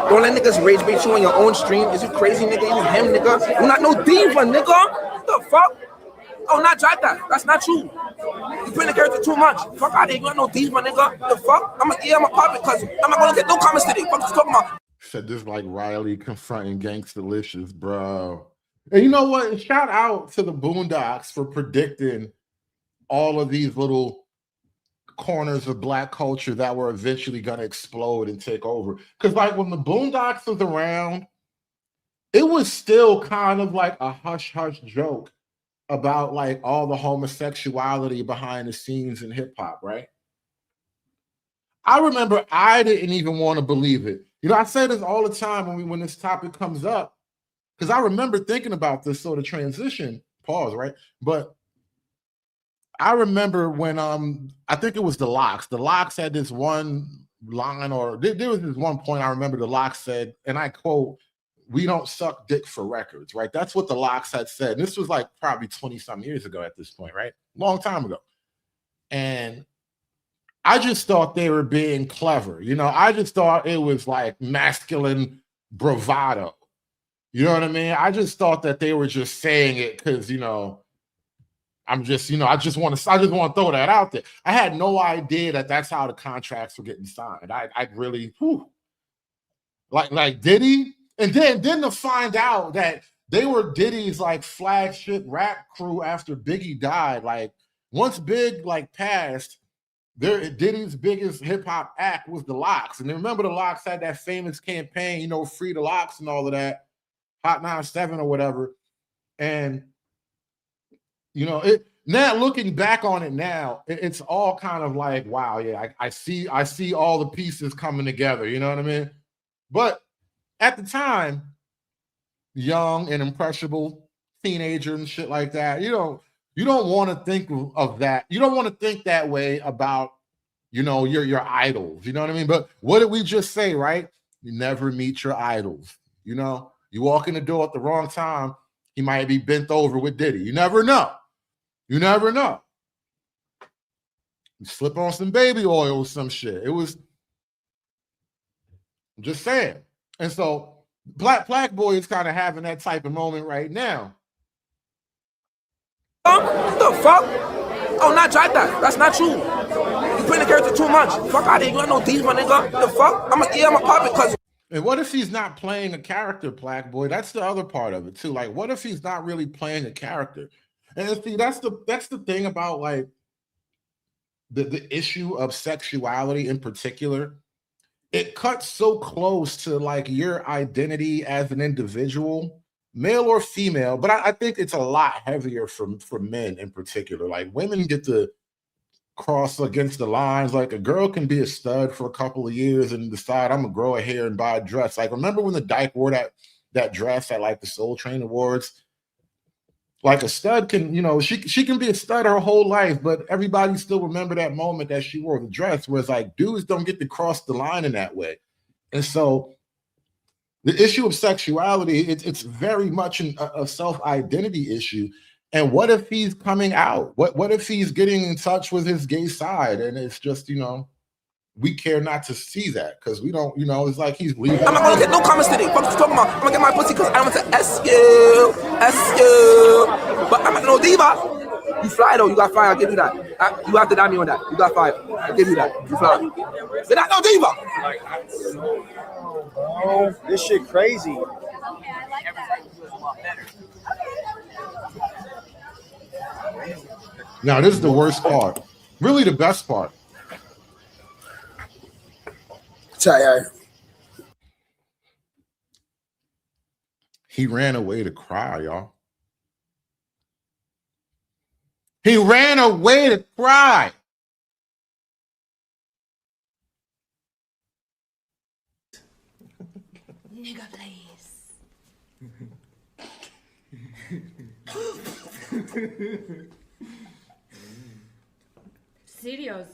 Don't let niggas rage bait you on your own stream. Is you crazy, nigga? You him, nigga. You not no diva, nigga. What the fuck? Oh, not drive that. That's not true. You putting the character too much. Fuck out of here. You not no diva, nigga. What the fuck? I'm a pop it, cousin. I'm not gonna get no comments today. What you talking about? Said this like Riley confronting Gangstalicious, bro. And you know what? Shout out to the Boondocks for predicting all of these little corners of Black culture that were eventually going to explode and take over. Because like when the Boondocks was around, it was still kind of like a hush-hush joke about like all the homosexuality behind the scenes in hip-hop, right? I remember I didn't even want to believe it. You know, I say this all the time when this topic comes up, because I remember thinking about this sort of transition, pause, right? But I remember when I think it was the Locks. The Locks had this one line, or there was this one point I remember the Locks said, and I quote, "We don't suck dick for records," right? That's what the Locks had said. And this was like probably 20-some years ago at this point, right? Long time ago. And I just thought they were being clever. You know, I just thought it was like masculine bravado. You know what I mean? I just thought that they were just saying it because, you know, I'm just, you know, I just want to throw that out there. I had no idea that that's how the contracts were getting signed. I really, like Diddy, and then to find out that they were Diddy's like flagship rap crew after Biggie died. Like once Big like passed, Diddy's biggest hip hop act was the Locks, and then remember the Locks had that famous campaign, you know, free the Locks and all of that, Hot 97 or whatever, and you know, it now looking back on it now, it's all kind of like, wow, yeah, I see all the pieces coming together, you know what I mean? But at the time, young and impressionable teenager and shit like that, you don't want to think of that. You don't want to think that way about, you know, your idols, you know what I mean? But what did we just say, right? You never meet your idols. You know, you walk in the door at the wrong time, he might be bent over with Diddy. You never know. You never know. You slip on some baby oil or some shit. It was, I'm just saying. And so Black Boy is kind of having that type of moment right now. What the fuck? Oh, not drive that. That's not true. You putting the character too much. Fuck out of here. You got no diva, nigga. What the fuck? I'm a pop it, cousin. And what if he's not playing a character, Black Boy? That's the other part of it too. Like, what if he's not really playing a character? And see, that's the thing about like the issue of sexuality in particular. It cuts so close to like your identity as an individual, male or female. But I think it's a lot heavier for men in particular. Like women get to cross against the lines. Like a girl can be a stud for a couple of years and decide I'm gonna grow a hair and buy a dress. Like remember when the Dyke wore that dress at like the Soul Train Awards? Like a stud can, you know, she can be a stud her whole life, but everybody still remember that moment that she wore the dress. Whereas like dudes don't get to cross the line in that way. And so the issue of sexuality, it's very much a self-identity issue. And what if he's coming out? What if he's getting in touch with his gay side? And it's just, you know, we care not to see that because we don't, you know, it's like he's leaving. I'm not gonna get no comments today. What you talking about? I'm gonna get my pussy because I want to S you. But I'm not no diva. You fly though. You got fire. I'll give you that. You have to dime me on that. You got fire. I'll give you that. You fly. You're not no diva. Oh, this shit crazy. Now, this is the worst part. Really the best part. He ran away to cry, y'all. He ran away to cry. Nigga, please. Serious.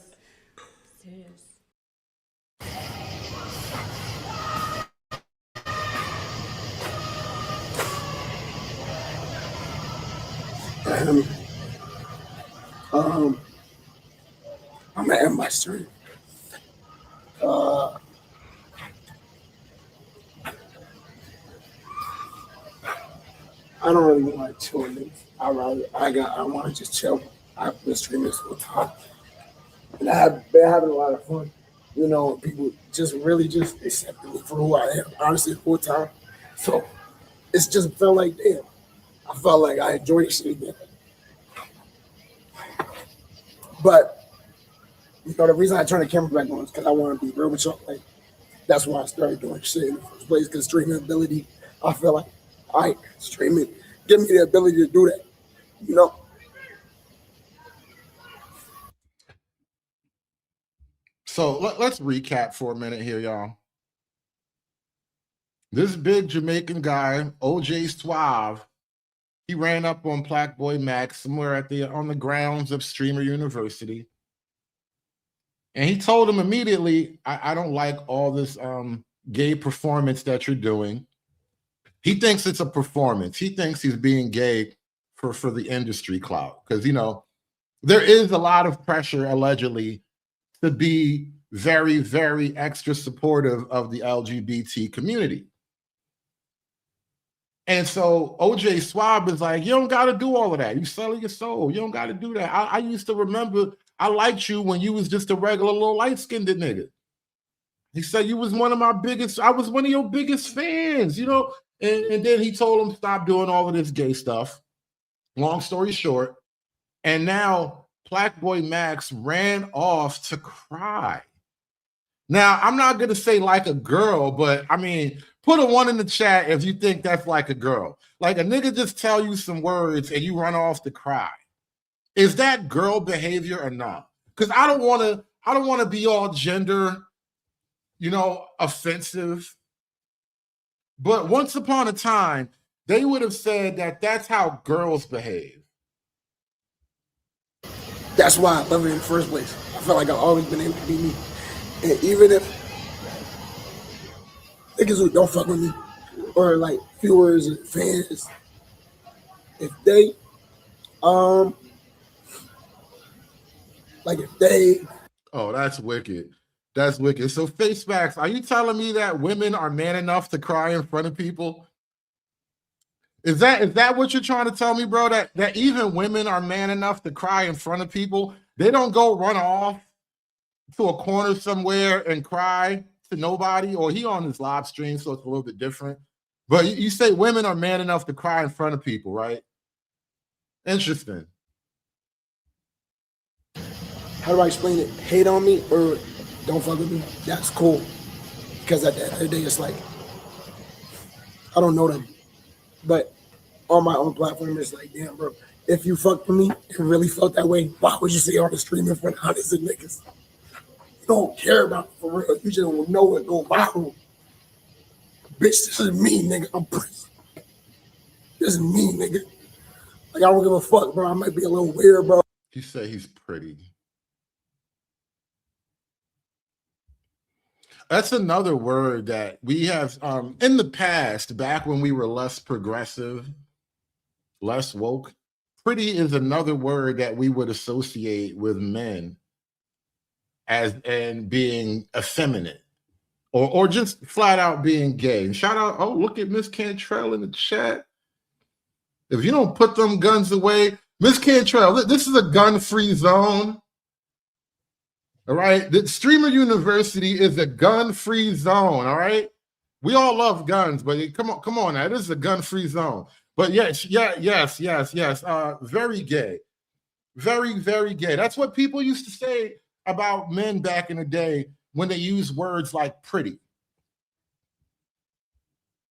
I'm gonna end my stream. I don't really want to chill in. I want to just chill. I've been streaming this whole time, and I have been having a lot of fun. You know, people just really just accepted me for who I am, honestly, the whole time. So it's just felt like, damn, I felt like I enjoyed the shit again. But you know, the reason I turned the camera back on is because I want to be real with y'all. Like, that's why I started doing shit in the first place. Because streaming ability, I feel like, all right, streaming, give me the ability to do that. You know. So let's recap for a minute here, y'all. This big Jamaican guy, OJ Suave, he ran up on Black Boy Max somewhere on the grounds of Streamer University. And he told him immediately, I don't like all this gay performance that you're doing. He thinks it's a performance. He thinks he's being gay for the industry clout. Because, you know, there is a lot of pressure, allegedly, to be very, very extra supportive of the LGBT community. And so OJ Swab is like, you don't got to do all of that. You selling your soul. You don't got to do that. I used to remember I liked you when you was just a regular little light-skinned nigga. He said you was one of my biggest, I was one of your biggest fans, you know? And then he told him stop doing all of this gay stuff. Long story short. And now Black Boy Max ran off to cry. Now, I'm not going to say like a girl, but I mean, put a 1 in the chat if you think that's like a girl. Like a nigga just tell you some words and you run off to cry. Is that girl behavior or not? Because I don't want to be all gender, you know, offensive. But once upon a time, they would have said that that's how girls behave. That's why I love it in the first place. I feel like I've always been able to be me. And even if niggas who don't fuck with me, or like viewers and fans, if they oh, that's wicked. That's wicked. So Facemax, are you telling me that women are man enough to cry in front of people? Is that what you're trying to tell me, bro? That even women are man enough to cry in front of people? They don't go run off to a corner somewhere and cry to nobody? Or he on his live stream, so it's a little bit different. But you say women are man enough to cry in front of people, right? Interesting. How do I explain it? Hate on me or don't fuck with me? That's cool. Because at the end of the day, it's like, I don't know them. But on my own platform, it's like, damn, bro, if you fucked with me and really felt that way, why would you say on the stream in front of hundreds of niggas? You don't care about it for real. You just don't know it go viral. Bitch, this is me, nigga. I'm pretty. This is me, nigga. Like, I don't give a fuck, bro. I might be a little weird, bro. You say he's pretty. That's another word that we have in the past, back when we were less progressive, less woke. Pretty is another word that we would associate with men and being effeminate or just flat out being gay. And shout out, oh, look at Miss Cantrell in the chat. If you don't put them guns away, Miss Cantrell, this is a gun-free zone. All right, the Streamer University is a gun-free zone. All right, we all love guns, but come on now, this is a gun-free zone. But yes, very gay, very, very gay. That's what people used to say about men back in the day when they use words like pretty.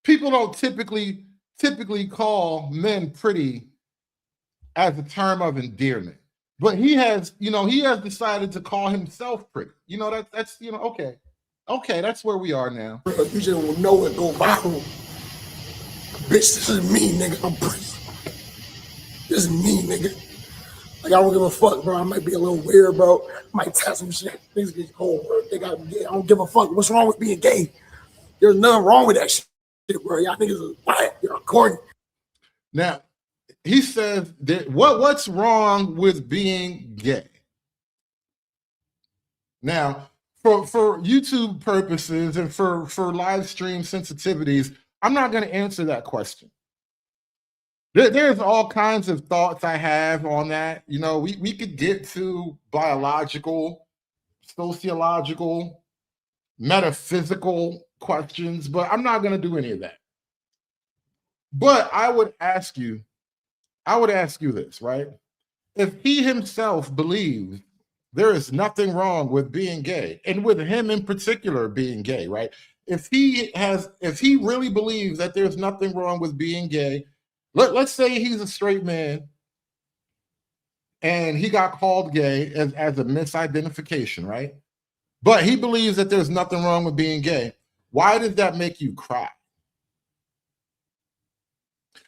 People don't typically call men pretty as a term of endearment. But he has decided to call himself pretty. You know, that's okay. Okay, that's where we are now. You just don't know it go viral. Bitch, this is me, nigga. I'm pretty. This is me, nigga. Like, I don't give a fuck, bro. I might be a little weird, bro. I might test some shit. Things get cold, bro. I don't give a fuck. What's wrong with being gay? There's nothing wrong with that shit, bro. Y'all niggas is whack. You're corny. Now, he says that what's wrong with being gay? Now, for YouTube purposes and for live stream sensitivities, I'm not going to answer that question. There's all kinds of thoughts I have on that. You know, we could get to biological, sociological, metaphysical questions, but I'm not going to do any of that. But I would ask you this, right? If he himself believes there is nothing wrong with being gay, and with him in particular being gay, right? If he really believes that there's nothing wrong with being gay, let's say he's a straight man and he got called gay as a misidentification, right? But he believes that there's nothing wrong with being gay. Why does that make you cry?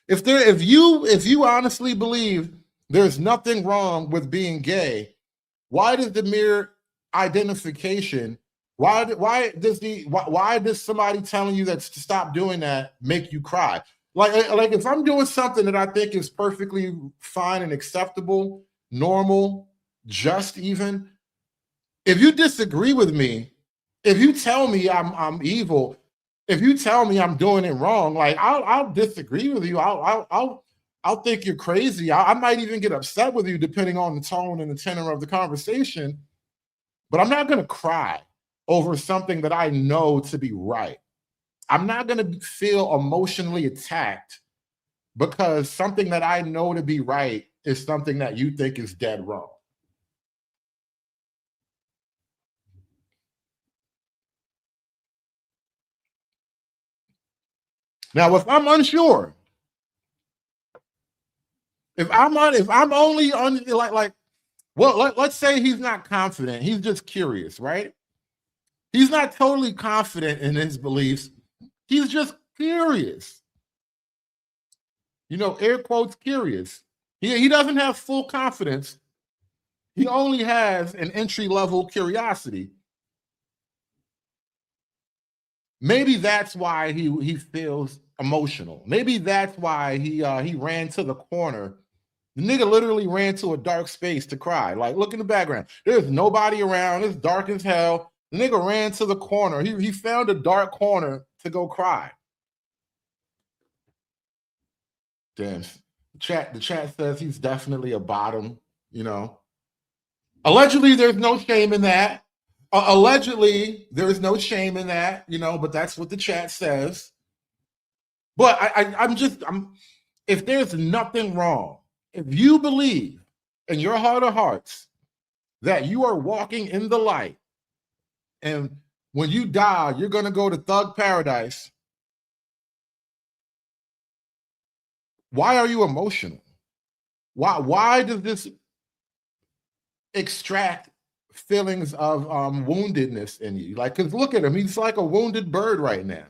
If you honestly believe there's nothing wrong with being gay, why does the mere identification, why does somebody telling you that to stop doing that make you cry? Like if I'm doing something that I think is perfectly fine and acceptable, normal, just even, if you disagree with me, if you tell me I'm evil, if you tell me I'm doing it wrong, like I'll disagree with you. I'll think you're crazy. I might even get upset with you depending on the tone and the tenor of the conversation, but I'm not going to cry over something that I know to be right. I'm not going to feel emotionally attacked because something that I know to be right is something that you think is dead wrong. Now, if I'm unsure, if I'm only on let's say he's not confident, he's just curious, right? He's not totally confident in his beliefs. He's just curious. You know, air quotes curious. He doesn't have full confidence. He only has an entry-level curiosity. Maybe that's why he feels emotional. Maybe that's why he ran to the corner. The nigga literally ran to a dark space to cry. Like, look in the background. There's nobody around. It's dark as hell. The nigga ran to the corner. He found a dark corner to go cry. Damn. The chat says he's definitely a bottom, you know. Allegedly, there's no shame in that. Allegedly, there's no shame in that, you know, but that's what the chat says. But I'm if there's nothing wrong, if you believe in your heart of hearts that you are walking in the light, and when you die, you're going to go to thug paradise, why are you emotional? Why does this extract feelings of woundedness in you? Like, because look at him, he's like a wounded bird right now.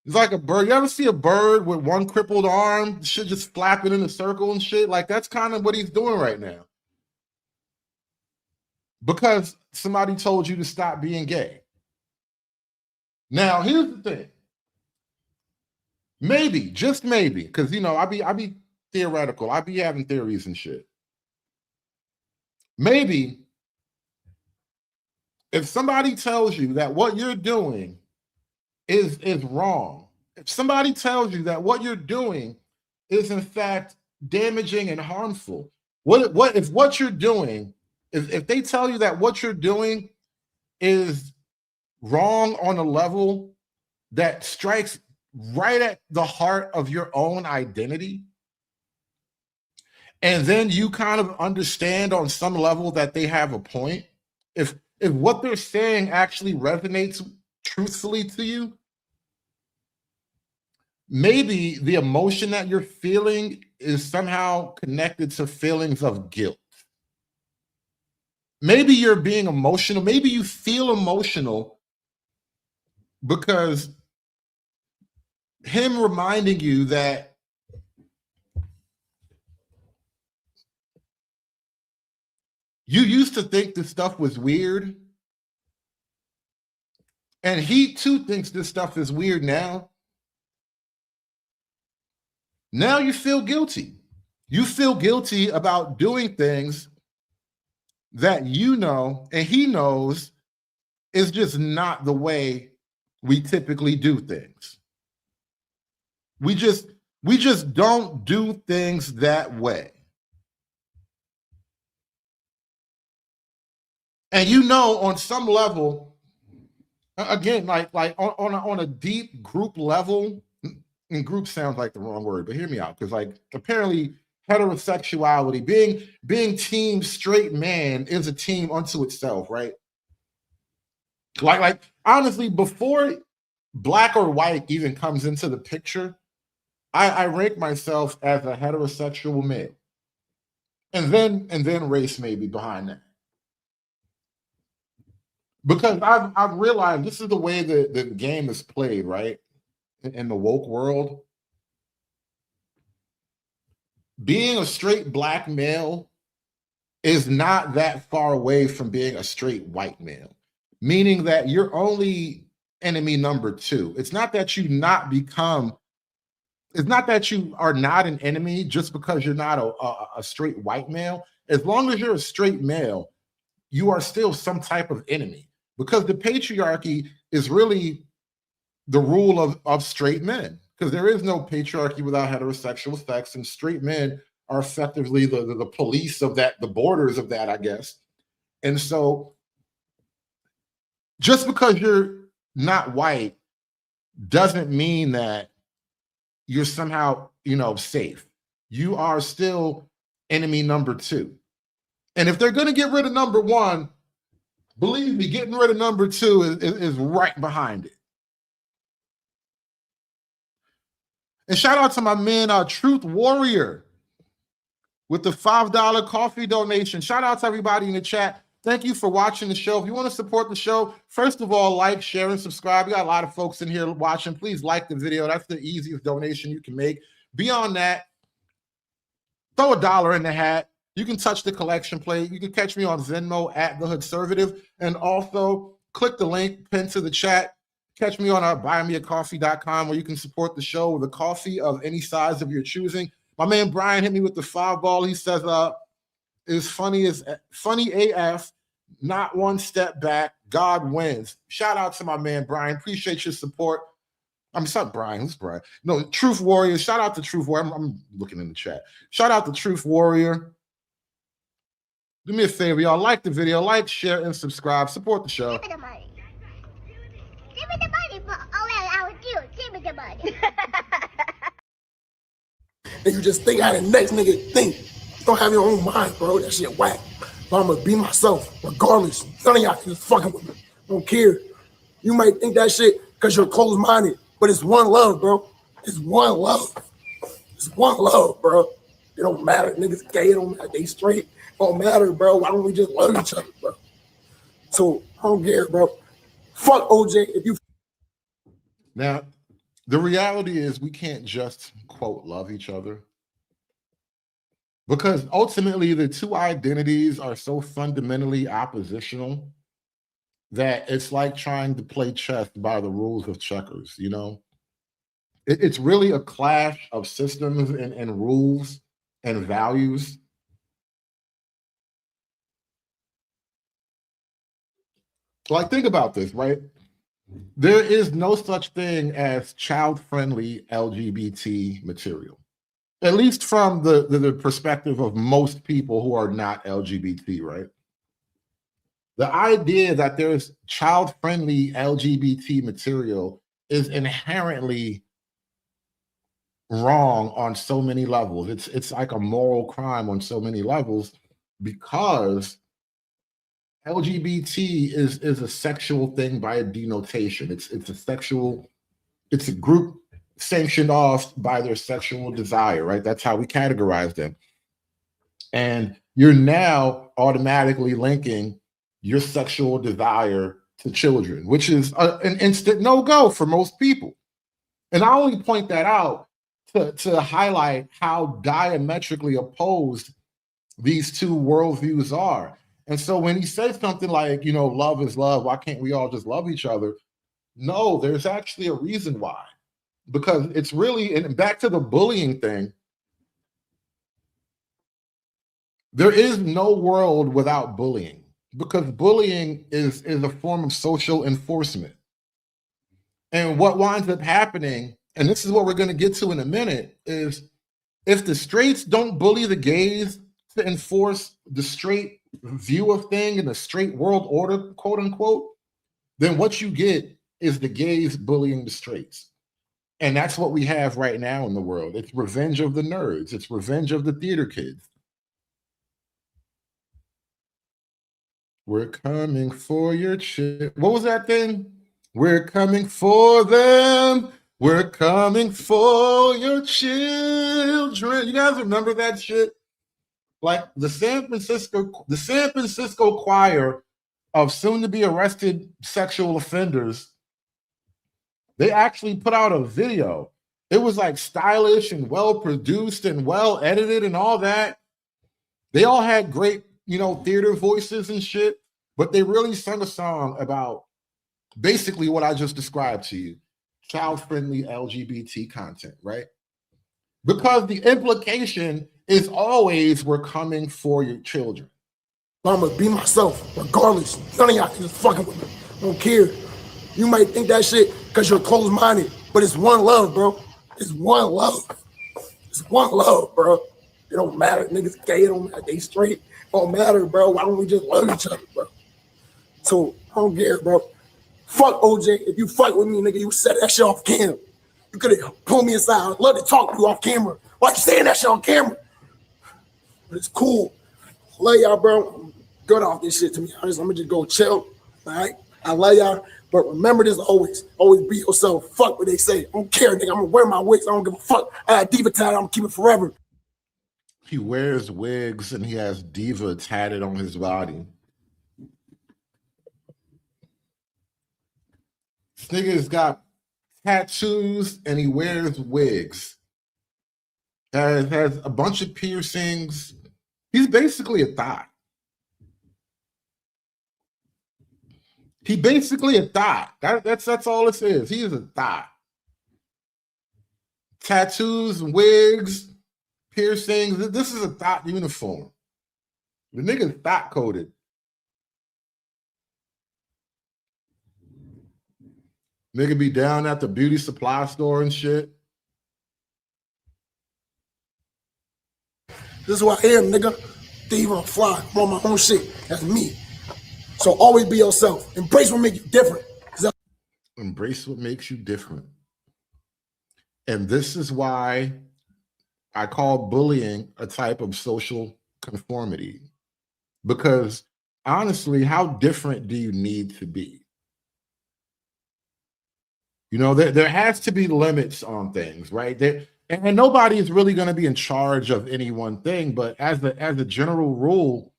He's like a bird. You ever see a bird with one crippled arm, shit just flapping in a circle and shit? Like, that's kind of what he's doing right now. Because somebody told you to stop being gay. Now, here's the thing. Maybe, just maybe, because, you know, I be theoretical. I be having theories and shit. Maybe if somebody tells you that what you're doing is wrong, if somebody tells you that what you're doing is in fact damaging and harmful, if you're doing, if they tell you that what you're doing is wrong on a level that strikes right at the heart of your own identity, and then you kind of understand on some level that they have a point, if what they're saying actually resonates truthfully to you, maybe the emotion that you're feeling is somehow connected to feelings of guilt. Maybe you're being emotional. Maybe you feel emotional because him reminding you that You used to think this stuff was weird. And he too thinks this stuff is weird now. Now you feel guilty. You feel guilty about doing things that you know and he knows is just not the way we typically do things. We just don't do things that way. And you know, on some level, again, like on a deep group level, and group sounds like the wrong word, but hear me out, because like apparently heterosexuality, being team straight man is a team unto itself, right? Like honestly, before black or white even comes into the picture, I rank myself as a heterosexual male, and then race maybe behind that, because I've realized this is the way that the game is played, right? In the woke world, being a straight black male is not that far away from being a straight white male, meaning that you're only enemy number two. It's not that you are not an enemy just because you're not a straight white male. As long as you're a straight male, you are still some type of enemy, because the patriarchy is really the rule of straight men, because there is no patriarchy without heterosexual sex, and straight men are effectively the police of that, the borders of that, I guess. And so just because you're not white doesn't mean that you're somehow, safe. You are still enemy number two. And if they're going to get rid of number one, believe me, getting rid of number two is right behind it. And shout out to my man, Truth Warrior, with the $5 coffee donation. Shout out to everybody in the chat. Thank you for watching the show. If you want to support the show, first of all, like, share, and subscribe. We got a lot of folks in here watching. Please like the video. That's the easiest donation you can make. Beyond that, throw $1 in the hat. You can touch the collection plate. You can catch me on Venmo at The Hoodservative. And also, click the link pinned to the chat. Catch me on buymeacoffee.com, where you can support the show with a coffee of any size of your choosing. My man Brian hit me with the 5-ball. He says, is funny AF, not one step back. God wins. Shout out to my man Brian. Appreciate your support. It's not Brian. Who's Brian? No, Truth Warrior. Shout out to Truth Warrior. I'm looking in the chat. Shout out to Truth Warrior. Do me a favor, y'all. Like the video, like, share, and subscribe. Support the show. Give me the money. Give me the money for all that I would do. Give me the money. And you just think how the next nigga think. Don't have your own mind, bro. That shit whack. But I'm gonna be myself, regardless. None of y'all can just fucking with me. Don't care. You might think that shit because you're closed-minded, but it's one love, bro. It's one love. It's one love, bro. It don't matter. Niggas gay, it don't matter. They straight. It don't matter, bro. Why don't we just love each other, bro? So I don't care, bro. Fuck OJ if you. Now, the reality is we can't just, quote, love each other, because ultimately the two identities are so fundamentally oppositional that it's like trying to play chess by the rules of checkers, It's really a clash of systems and rules and values. Like, think about this, right? There is no such thing as child-friendly LGBT material, at least from the perspective of most people who are not LGBT, right? The idea that there's child-friendly LGBT material is inherently wrong on so many levels. It's like a moral crime on so many levels, because LGBT is a sexual thing by a denotation. It's a group sanctioned off by their sexual desire, right? That's how we categorize them. And you're now automatically linking your sexual desire to children, which is an instant no-go for most people. And I only point that out to highlight how diametrically opposed these two worldviews are. And so when he says something like, you know, love is love, why can't we all just love each other? No, there's actually a reason why. Because it's really, and back to the bullying thing, there is no world without bullying, because bullying is a form of social enforcement. And what winds up happening, and this is what we're going to get to in a minute, is if the straights don't bully the gays to enforce the straight view of thing and the straight world order, quote unquote, then what you get is the gays bullying the straights. And that's what we have right now in the world. It's revenge of the nerds. It's revenge of the theater kids. We're coming for your chip. What was that thing? We're coming for them. We're coming for your children. You guys remember that shit? Like the San Francisco choir of soon-to-be arrested sexual offenders, they actually put out a video. It was like stylish and well-produced and well-edited and all that. They all had great, you know, theater voices and shit, but they really sung a song about basically what I just described to you, child-friendly LGBT content, right? Because the implication is always we're coming for your children. I'm gonna be myself, regardless. None of y'all can just fucking with me. I don't care. You might think that shit because you're closed-minded, but it's one love, bro. It's one love. It's one love, bro. It don't matter. Niggas gay, it don't matter. They straight. It don't matter, bro. Why don't we just love each other, bro? So I don't care, bro. Fuck OJ. If you fight with me, nigga, you set that shit off camera. You could have pulled me aside. I'd love to talk to you off camera. Why you saying that shit on camera? But it's cool. Love y'all, bro. Good off this shit, to me honest. I'm gonna just go chill. All right? I love y'all. But remember this always. Always be yourself. Fuck what they say. I don't care, nigga. I'm gonna wear my wigs. I don't give a fuck. I had Diva tatted. I'm gonna keep it forever. He wears wigs and he has Diva tatted on his body. This nigga's got tattoos and he wears wigs. Has a bunch of piercings. He's basically a thot. He basically a thot. That's all this is. He is a thot. Tattoos, wigs, piercings. This is a thot uniform. The nigga's thot coded. Nigga be down at the beauty supply store and shit. This is who I am, nigga. Thief on fly. I'm on my own shit. That's me. So always be yourself. Embrace what makes you different. Embrace what makes you different. And this is why I call bullying a type of social conformity. Because honestly, how different do you need to be? You know, there has to be limits on things, right? And nobody is really going to be in charge of any one thing. But as a general rule,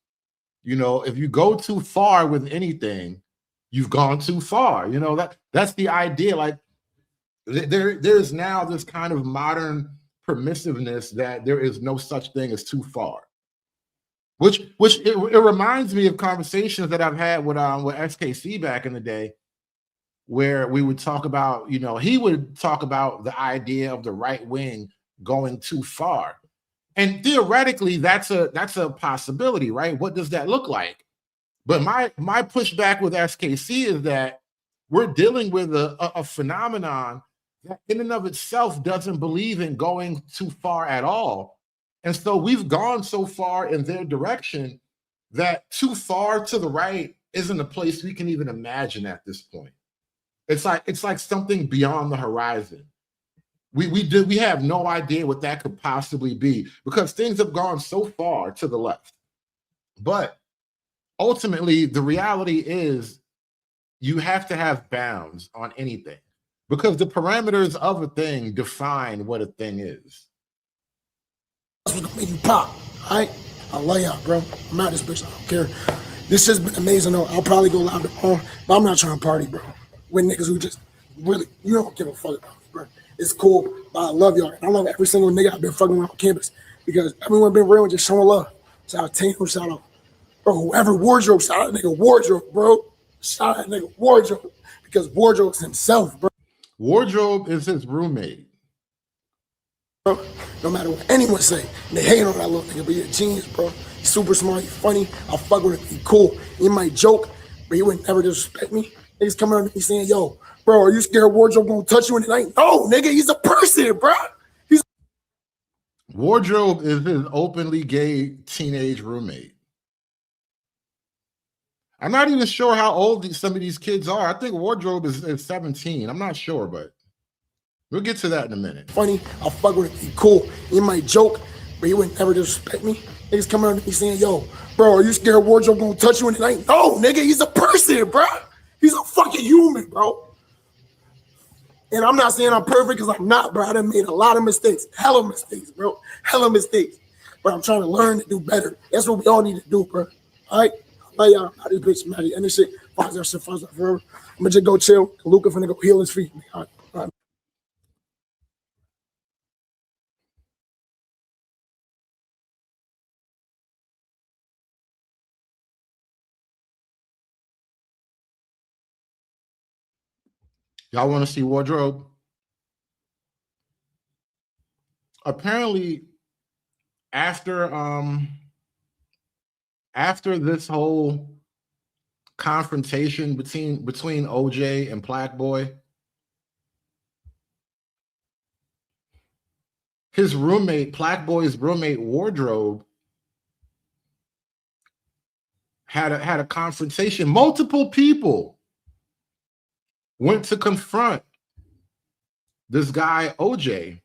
you know, if you go too far with anything, you've gone too far. You know, that's the idea. Like there's now this kind of modern permissiveness that there is no such thing as too far. Which it reminds me of conversations that I've had with SKC back in the day, where we would talk about, you know, he would talk about the idea of the right wing going too far. And theoretically, that's a possibility, right? What does that look like? But my pushback with SKC is that we're dealing with a phenomenon that in and of itself doesn't believe in going too far at all. And so we've gone so far in their direction that too far to the right isn't a place we can even imagine at this point. It's like something beyond the horizon. We have no idea what that could possibly be because things have gone so far to the left. But ultimately, the reality is you have to have bounds on anything because the parameters of a thing define what a thing is. That's what's gonna make you pop, all right? I love y'all, bro. I'm out this bitch. I don't care. This has been amazing, though. I'll probably go live tomorrow, but I'm not trying to party, bro. With niggas who just really, you don't give a fuck about me, bro. It's cool, but I love y'all. And I love every single nigga I've been fucking around on campus because everyone been real and just showing love. Shout out Tino, shout out Bro, whoever Wardrobe, shout out nigga Wardrobe, bro. Shout out nigga Wardrobe. Because Wardrobe's himself, bro. Wardrobe is his roommate. Bro, no matter what anyone say, they hate on that little nigga, but he's a genius, bro. He's super smart, he's funny. I fuck with him, he cool. He might joke, but he would never disrespect me. Niggas coming up to me saying, yo, bro, are you scared Wardrobe gonna touch you in the night? No, nigga, he's a person, bro. Wardrobe is his openly gay teenage roommate. I'm not even sure how old some of these kids are. I think Wardrobe is 17. I'm not sure, but we'll get to that in a minute. Funny, I fuck with him, he cool. He might joke, but he would never disrespect me. Niggas coming up to me saying, yo, bro, are you scared Wardrobe gonna touch you in the night? No, nigga, he's a person, bro. He's a fucking human, bro. And I'm not saying I'm perfect because I'm not, bro. I done made a lot of mistakes. Hella mistakes, bro. Hella mistakes. But I'm trying to learn to do better. That's what we all need to do, bro. All right? Like, y'all, how this bitch, Maddie, and this shit, five that shit forever. I'm gonna just go chill. Luca finna go heal his feet. All right. Y'all want to see Wardrobe? Apparently, after this whole confrontation between OJ and Black Boy, his roommate, Black Boy's roommate Wardrobe, had a confrontation. Multiple people went to confront this guy OJ.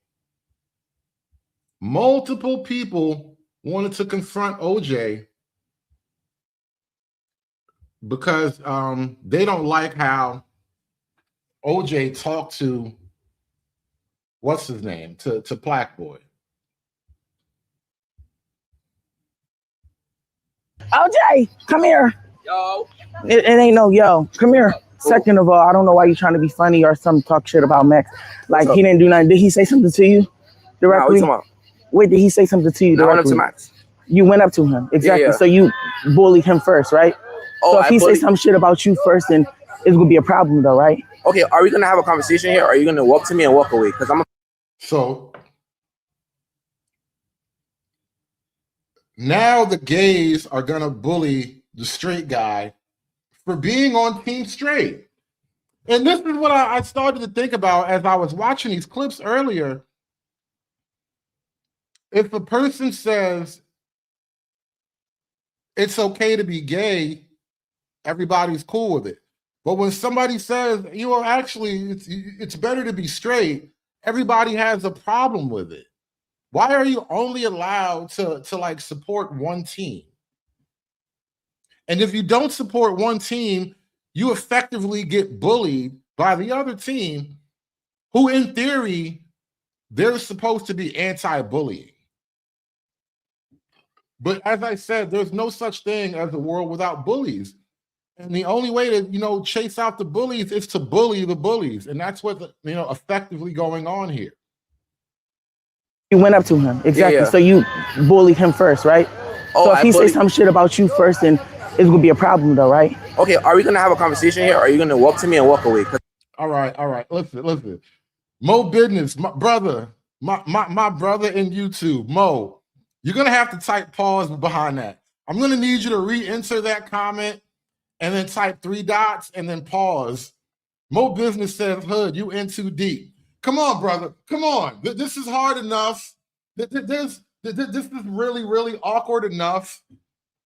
Multiple people wanted to confront OJ because they don't like how OJ talked to what's his name, to Black Boy. OJ, come here. Yo. It ain't no yo. Come here. Second of all, I don't know why you're trying to be funny or some talk shit about Max. Like, he didn't do nothing. Did he say something to you directly? Nah, Wait, did he say something to you directly? I went up to Max. You went up to him. Exactly. Yeah. So you bullied him first, right? Oh, so if he say some shit about you first, then it's going to be a problem though, right? Okay, are we going to have a conversation here or are you going to walk to me and walk away? Because So now the gays are going to bully the straight guy for being on Team Straight. And this is what I started to think about as I was watching these clips earlier. If a person says it's okay to be gay, everybody's cool with it. But when somebody says, you know, actually, it's better to be straight, everybody has a problem with it. Why are you only allowed to like support one team? And if you don't support one team, you effectively get bullied by the other team, who in theory, they're supposed to be anti-bullying. But as I said, there's no such thing as a world without bullies. And the only way to, you know, chase out the bullies is to bully the bullies. And that's what's, you know, effectively going on here. You went up to him. Exactly. Yeah. So you bullied him first, right? Oh, so if he say some shit about you first, then it's going to be a problem though, right? Okay, are we going to have a conversation here or are you going to walk to me and walk away? All right. Listen. Mo Business, my brother, my brother in YouTube, Mo, you're going to have to type pause behind that. I'm going to need you to re-enter that comment and then type 3 dots and then pause. Mo Business says, Hood, you in too deep. Come on, brother. Come on. This is hard enough. This is really, really awkward enough.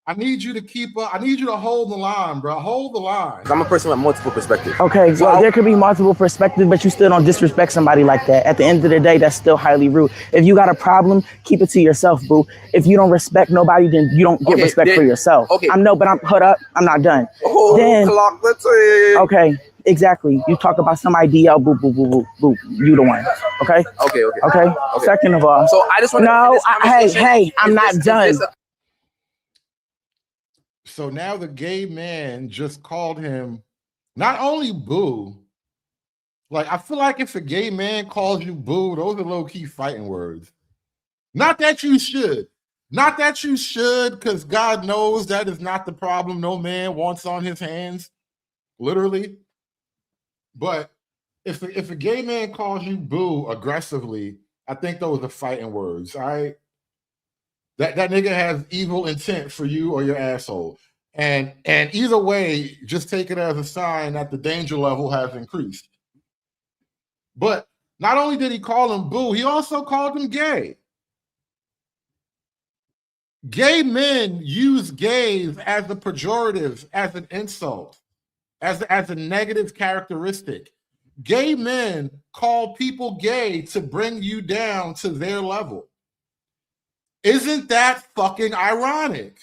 I need you to keep up. I need you to hold the line, bro. Hold the line. I'm a person with multiple perspectives. Okay, well, there could be multiple perspectives, but you still don't disrespect somebody like that. At the end of the day, that's still highly rude. If you got a problem, keep it to yourself, boo. If you don't respect nobody, then you don't get respect for yourself. Okay. I'm not done. Oh, then, clock, let's say. Okay, exactly. You talk about some idea, boo, boo, boo, boo, boo. You the one. Okay? Okay. Second of all. So I just want to. Hey, I'm not done. So now the gay man just called him not only boo, like I feel like if a gay man calls you boo, those are low-key fighting words. Not that you should, Not that you should, because God knows that is not the problem no man wants on his hands, literally. But if a gay man calls you boo aggressively, I think those are fighting words. All right. That nigga has evil intent for you or your asshole. And either way, just take it as a sign that the danger level has increased. But not only did he call him boo, he also called him gay. Gay men use gays as a pejorative, as an insult, as a negative characteristic. Gay men call people gay to bring you down to their level. Isn't that fucking ironic?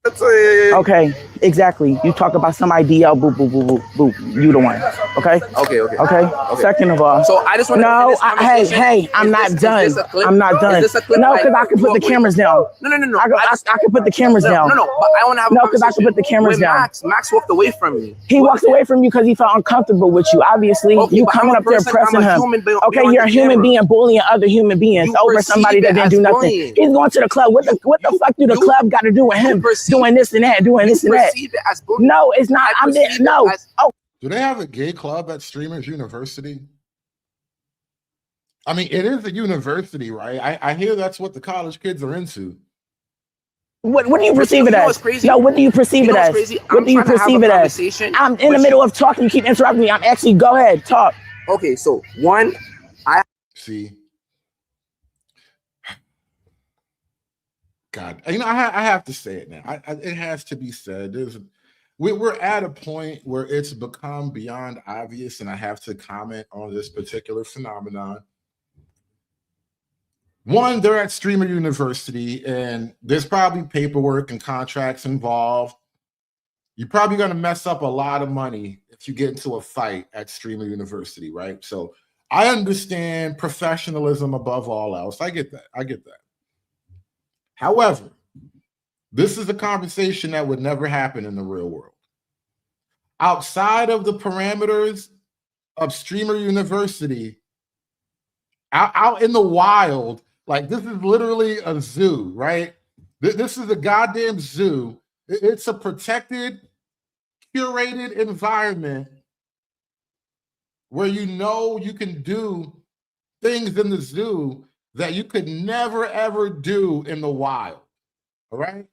Okay, exactly. You talk about some idea, boo, boo, boo, boo, boo. You the one. Okay? Okay. Second of all. So I just want to. Hey, I'm not done. I'm not done. No, because I can put the cameras down. No. I can put the cameras down. No, but I want to have a No, because I can put the cameras down. Max walked away from me. He walks away from you because he felt uncomfortable with you. Obviously, Okay, you but coming I'm a up there person, pressing I'm a him. human being Okay, on you're a the human camera. being bullying other human beings You over perceive somebody that it didn't as do nothing. bullying. He's going to the club. What the fuck do the club got to do with him doing this and that, doing this and that? Perceive it as bullying. No, it's not. I'm there. No. Oh. Do they have a gay club at Streamers University? I mean, it is a university, right? I hear that's what the college kids are into. What do you perceive it as? No, what do you perceive it as? What do you perceive it as? I'm in the middle of talking. You keep interrupting me. I'm actually, go ahead, talk. Okay, so one, See, God, you know, I have to say it now. It has to be said. We're at a point where it's become beyond obvious, and I have to comment on this particular phenomenon. One, they're at Streamer University, and there's probably paperwork and contracts involved. You're probably going to mess up a lot of money if you get into a fight at Streamer University, right? So I understand professionalism above all else. I get that. However, this is a conversation that would never happen in the real world. Outside of the parameters of Streamer University, out in the wild, like this is literally a zoo, right? This is a goddamn zoo. It's a protected, curated environment where you know you can do things in the zoo that you could never, ever do in the wild, all right?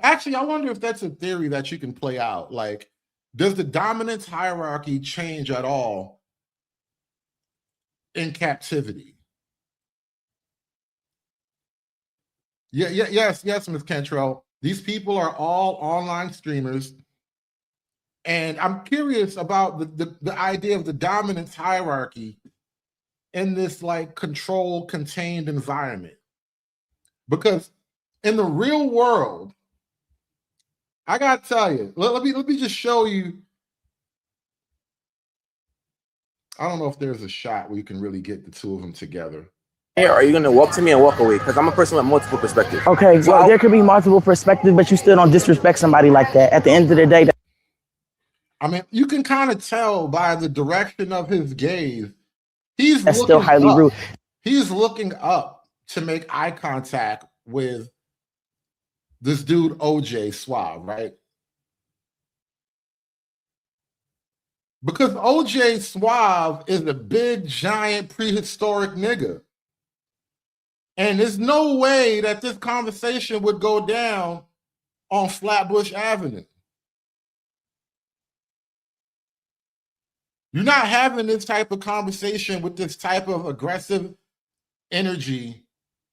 Actually, I wonder if that's a theory that you can play out. Like, does the dominance hierarchy change at all in captivity? Yes, Ms. Cantrell. These people are all online streamers. And I'm curious about the idea of the dominance hierarchy in this like controlled, contained environment. Because in the real world, I gotta tell you, let me just show you. I don't know if there's a shot where you can really get the two of them together. Or are you gonna walk to me and walk away? Because I'm a person with multiple perspectives. Okay, well, there could be multiple perspectives, but you still don't disrespect somebody like that. At the end of the day, I mean, you can kind of tell by the direction of his gaze. That's still highly rude. He's looking up to make eye contact with this dude, OJ Suave, right? Because OJ Suave is a big, giant, prehistoric nigga. And there's no way that this conversation would go down on Flatbush Avenue. You're not having this type of conversation with this type of aggressive energy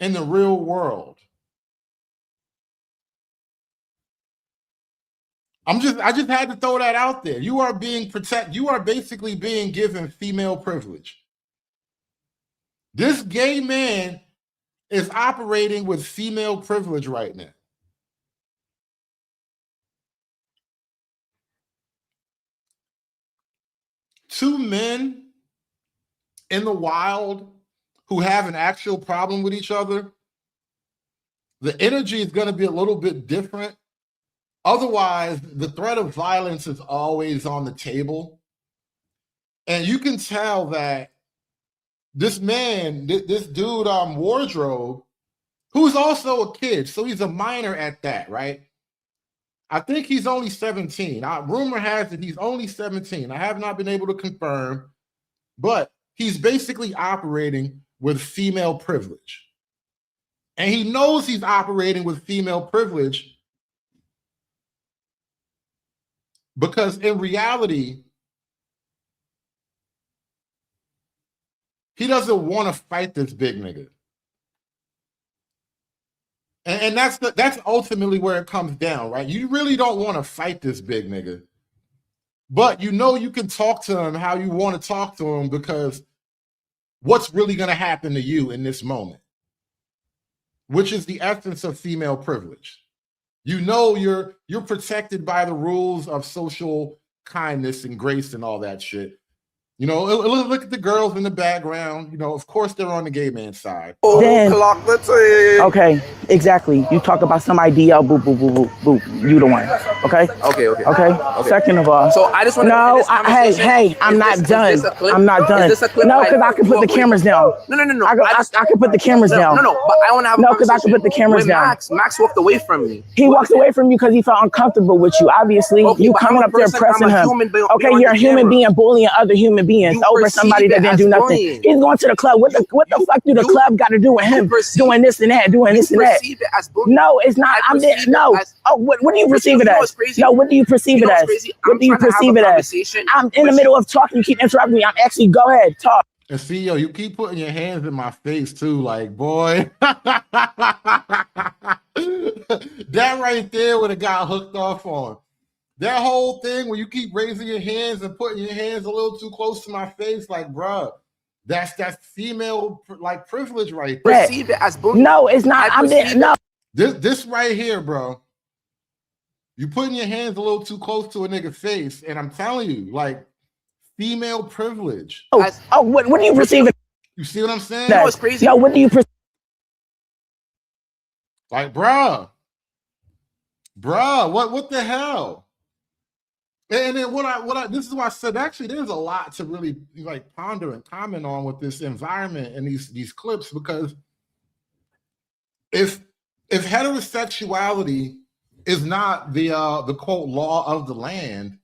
in the real world. I just had to throw that out there. You are being protected. You are basically being given female privilege. This gay man is operating with female privilege right now. Two men in the wild who have an actual problem with each other, the energy is going to be a little bit different. Otherwise, the threat of violence is always on the table. And you can tell that this man, this dude, Wardrobe, who's also a kid, so he's a minor at that, right? I think he's only 17. Rumor has it he's only 17. I have not been able to confirm, but he's basically operating with female privilege. And he knows he's operating with female privilege because in reality, he doesn't want to fight this big nigga. And that's ultimately where it comes down, right? You really don't want to fight this big nigga. But you know you can talk to him how you want to talk to him because what's really going to happen to you in this moment? Which is the essence of female privilege. You know you're protected by the rules of social kindness and grace and all that shit. You know, look at the girls in the background. You know, of course they're on the gay man side. Then, okay, exactly. You talk about some IDL, boop, boop, boop, boop, boop. You the one, okay? Okay. Second of all, so I just want to hey, I'm not done. I'm not done. No, because I can put the cameras down. No. I can put the cameras down. No, but I want to have no, because I can put the cameras down. Max walked away from me. He walked away from you because he felt uncomfortable with you. Obviously, you coming up there pressing him. Okay, you're a human being bullying other human beings over somebody that didn't do nothing. He's going to the club. What the fuck do the club got to do with him doing this and that, doing this and that? No, it's not. I'm there. No. Oh, what do you perceive it as? No, what do you perceive it as? What do you perceive it as? I'm in the middle of talking. You keep interrupting me. I'm actually, go ahead, talk. And see, yo, you keep putting your hands in my face too, like, boy. That right there would have got hooked off on. That whole thing where you keep raising your hands and putting your hands a little too close to my face, like, bruh, that's female like privilege right there. Perceive it as bullying. No, it's not. I'm there. No. This right here, bro. You putting your hands a little too close to a nigga face, and I'm telling you, like, female privilege. What do you perceive it? You see what I'm saying? You know what's crazy? No, what do you perceive? Like, bruh, what the hell? And then what I this is why I said actually there's a lot to really like ponder and comment on with this environment and these clips, because if heterosexuality is not the quote law of the land,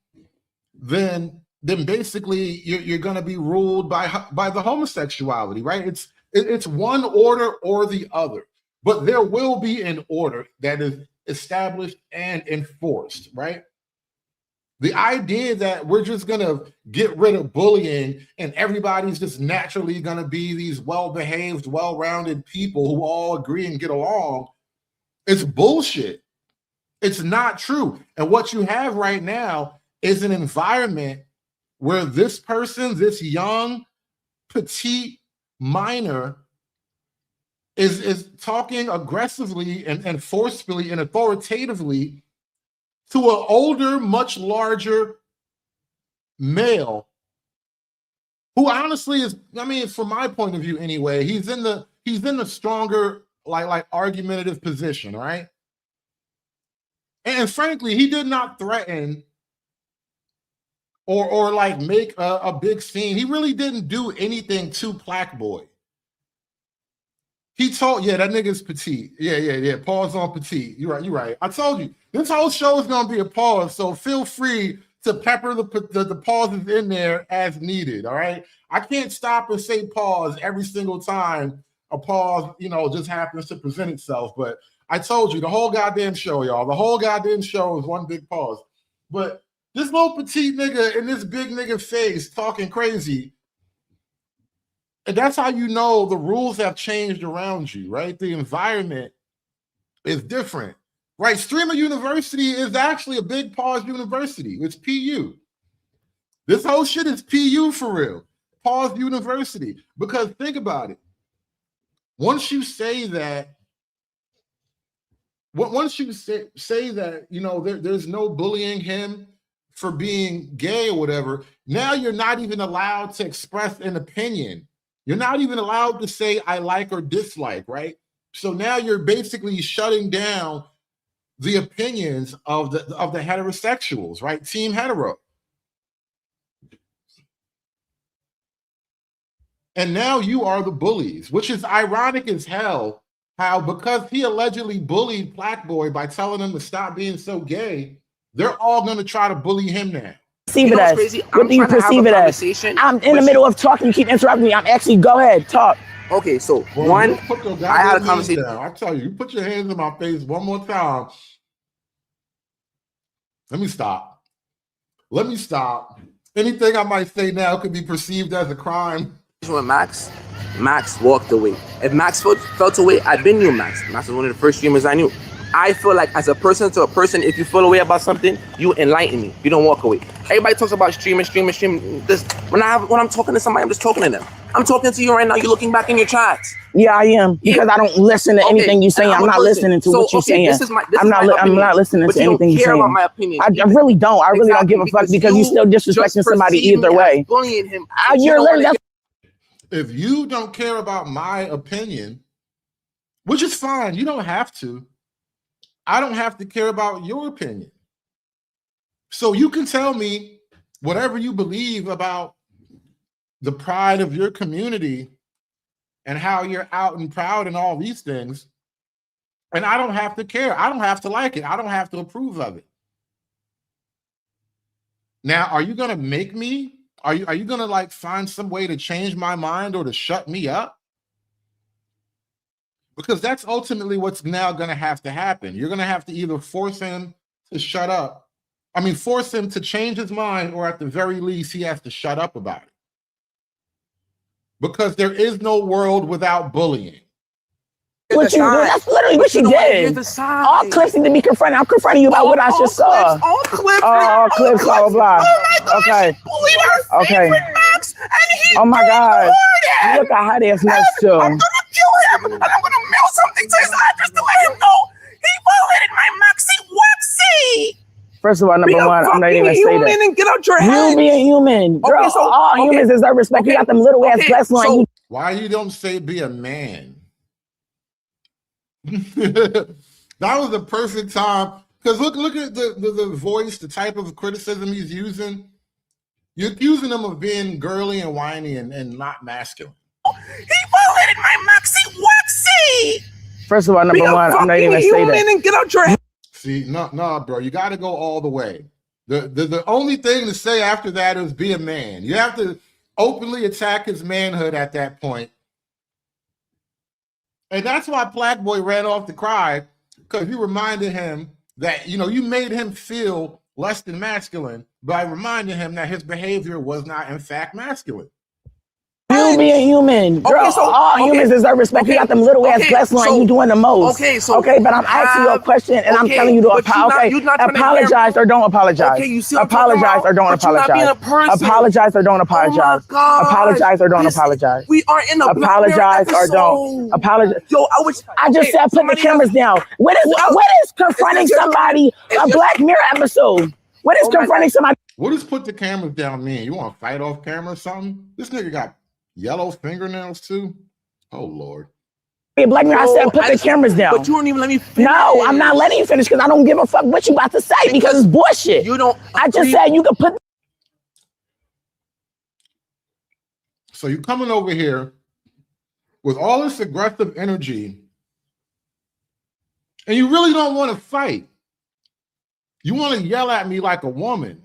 then basically you're going to be ruled by the homosexuality, right? It's one order or the other, but there will be an order that is established and enforced, right? The idea that we're just going to get rid of bullying and everybody's just naturally going to be these well-behaved, well-rounded people who all agree and get along, it's bullshit. It's not true. And what you have right now is an environment where this person, this young, petite minor, is talking aggressively and forcefully and authoritatively to an older, much larger male who honestly is, I mean, from my point of view anyway, he's in the stronger, like argumentative position, right? And frankly, he did not threaten or like make a big scene. He really didn't do anything to Plaque Boy. He told, yeah, that nigga's petite. Yeah. Pause on petite. You're right. I told you, this whole show is going to be a pause, so feel free to pepper the pauses in there as needed, all right? I can't stop and say pause every single time a pause, just happens to present itself, but I told you, the whole goddamn show, y'all, the whole goddamn show is one big pause. But this little petite nigga in this big nigga face talking crazy, and that's how you know the rules have changed around you, right? The environment is different, right? Streamer University is actually a big pause university. It's PU. This whole shit is PU for real. Pause University. Because think about it. Once you say that, there's no bullying him for being gay or whatever, now you're not even allowed to express an opinion. You're not even allowed to say I like or dislike, right? So now you're basically shutting down the opinions of the heterosexuals, right? Team hetero. And now you are the bullies, which is ironic as hell how because he allegedly bullied Black Boy by telling him to stop being so gay, they're all going to try to bully him now. Perceive it as? What do you perceive it as? I'm in the middle of talking. You keep interrupting me. I'm actually, go ahead, talk. Okay, so Well, one, put your I had a goddamn hands conversation. down. I tell you, you put your hands in my face one more time. Let me stop. Let me stop. Anything I might say now could be perceived as a crime. With Max walked away. If Max felt away, I've been knew Max. Max was one of the first streamers I knew. I feel like as a person to a person, if you feel away about something, you enlighten me. You don't walk away. Everybody talks about streaming. This when I'm talking to somebody, I'm just talking to them. I'm talking to you right now. You're looking back in your chats. Yeah, I am, because I don't listen to anything you saying. I'm not listening to what you're saying. I'm not listening to anything you're saying. My opinion. I really don't. I really don't give a fuck because you still disrespecting somebody either way. Bullying him. You're literally. If you don't care about my opinion, which is fine, you don't have to. I don't have to care about your opinion. So you can tell me whatever you believe about the pride of your community and how you're out and proud and all these things. And I don't have to care. I don't have to like it. I don't have to approve of it. Now, are you going to make me? Are you going to like find some way to change my mind or to shut me up? Because that's ultimately what's now going to have to happen. You're going to have to either force him to shut up. I mean, force him to change his mind, or at the very least, he has to shut up about it. Because there is no world without bullying. What you did, that's literally what you did. All clips need to be confronted. I'm confronting you about what I just saw. All clips. All clips, blah, blah, blah. Okay. Okay. Oh my God. Look at how there's nuts too. I'm gonna kill him, and I'm gonna mail something to his address to let him know he violated my Maxi Waxy. First of all, number one, I'm not even saying that. And get out your head. You being human, girl. Okay, so, all humans deserve respect. You got them little ass breasts on you. Why you don't say be a man? That was the perfect time, because look at the voice, the type of criticism he's using. You're accusing him of being girly and whiny and not masculine. He violated my Maxi Waxy. First of all, number one, I'm not even saying that. And get out your head. See, no, bro, you got to go all the way. The only thing to say after that is be a man. You have to openly attack his manhood at that point. And that's why Black Boy ran off to cry, because you reminded him that, you made him feel less than masculine by reminding him that his behavior was not, in fact, masculine. You being human, girl. All humans deserve respect. You got them little ass breasts on you doing the most. Okay, but I'm asking you a question and I'm telling you to apologize or don't apologize. Apologize or don't apologize. Apologize or don't apologize. Apologize or don't apologize. We are in a apologize or don't apologize. Yo, I just said put the cameras down. What is confronting somebody? A Black Mirror episode. What is confronting somebody? What does put the cameras down mean? You want to fight off camera or something? This nigga got yellow fingernails too? Oh Lord. Hey, Black Mirror, I said put the cameras down. But you don't even let me finish. No, I'm not letting you finish because I don't give a fuck what you about to say because it's bullshit. You don't. I just said you can put. So you coming over here with all this aggressive energy and you really don't want to fight. You want to yell at me like a woman,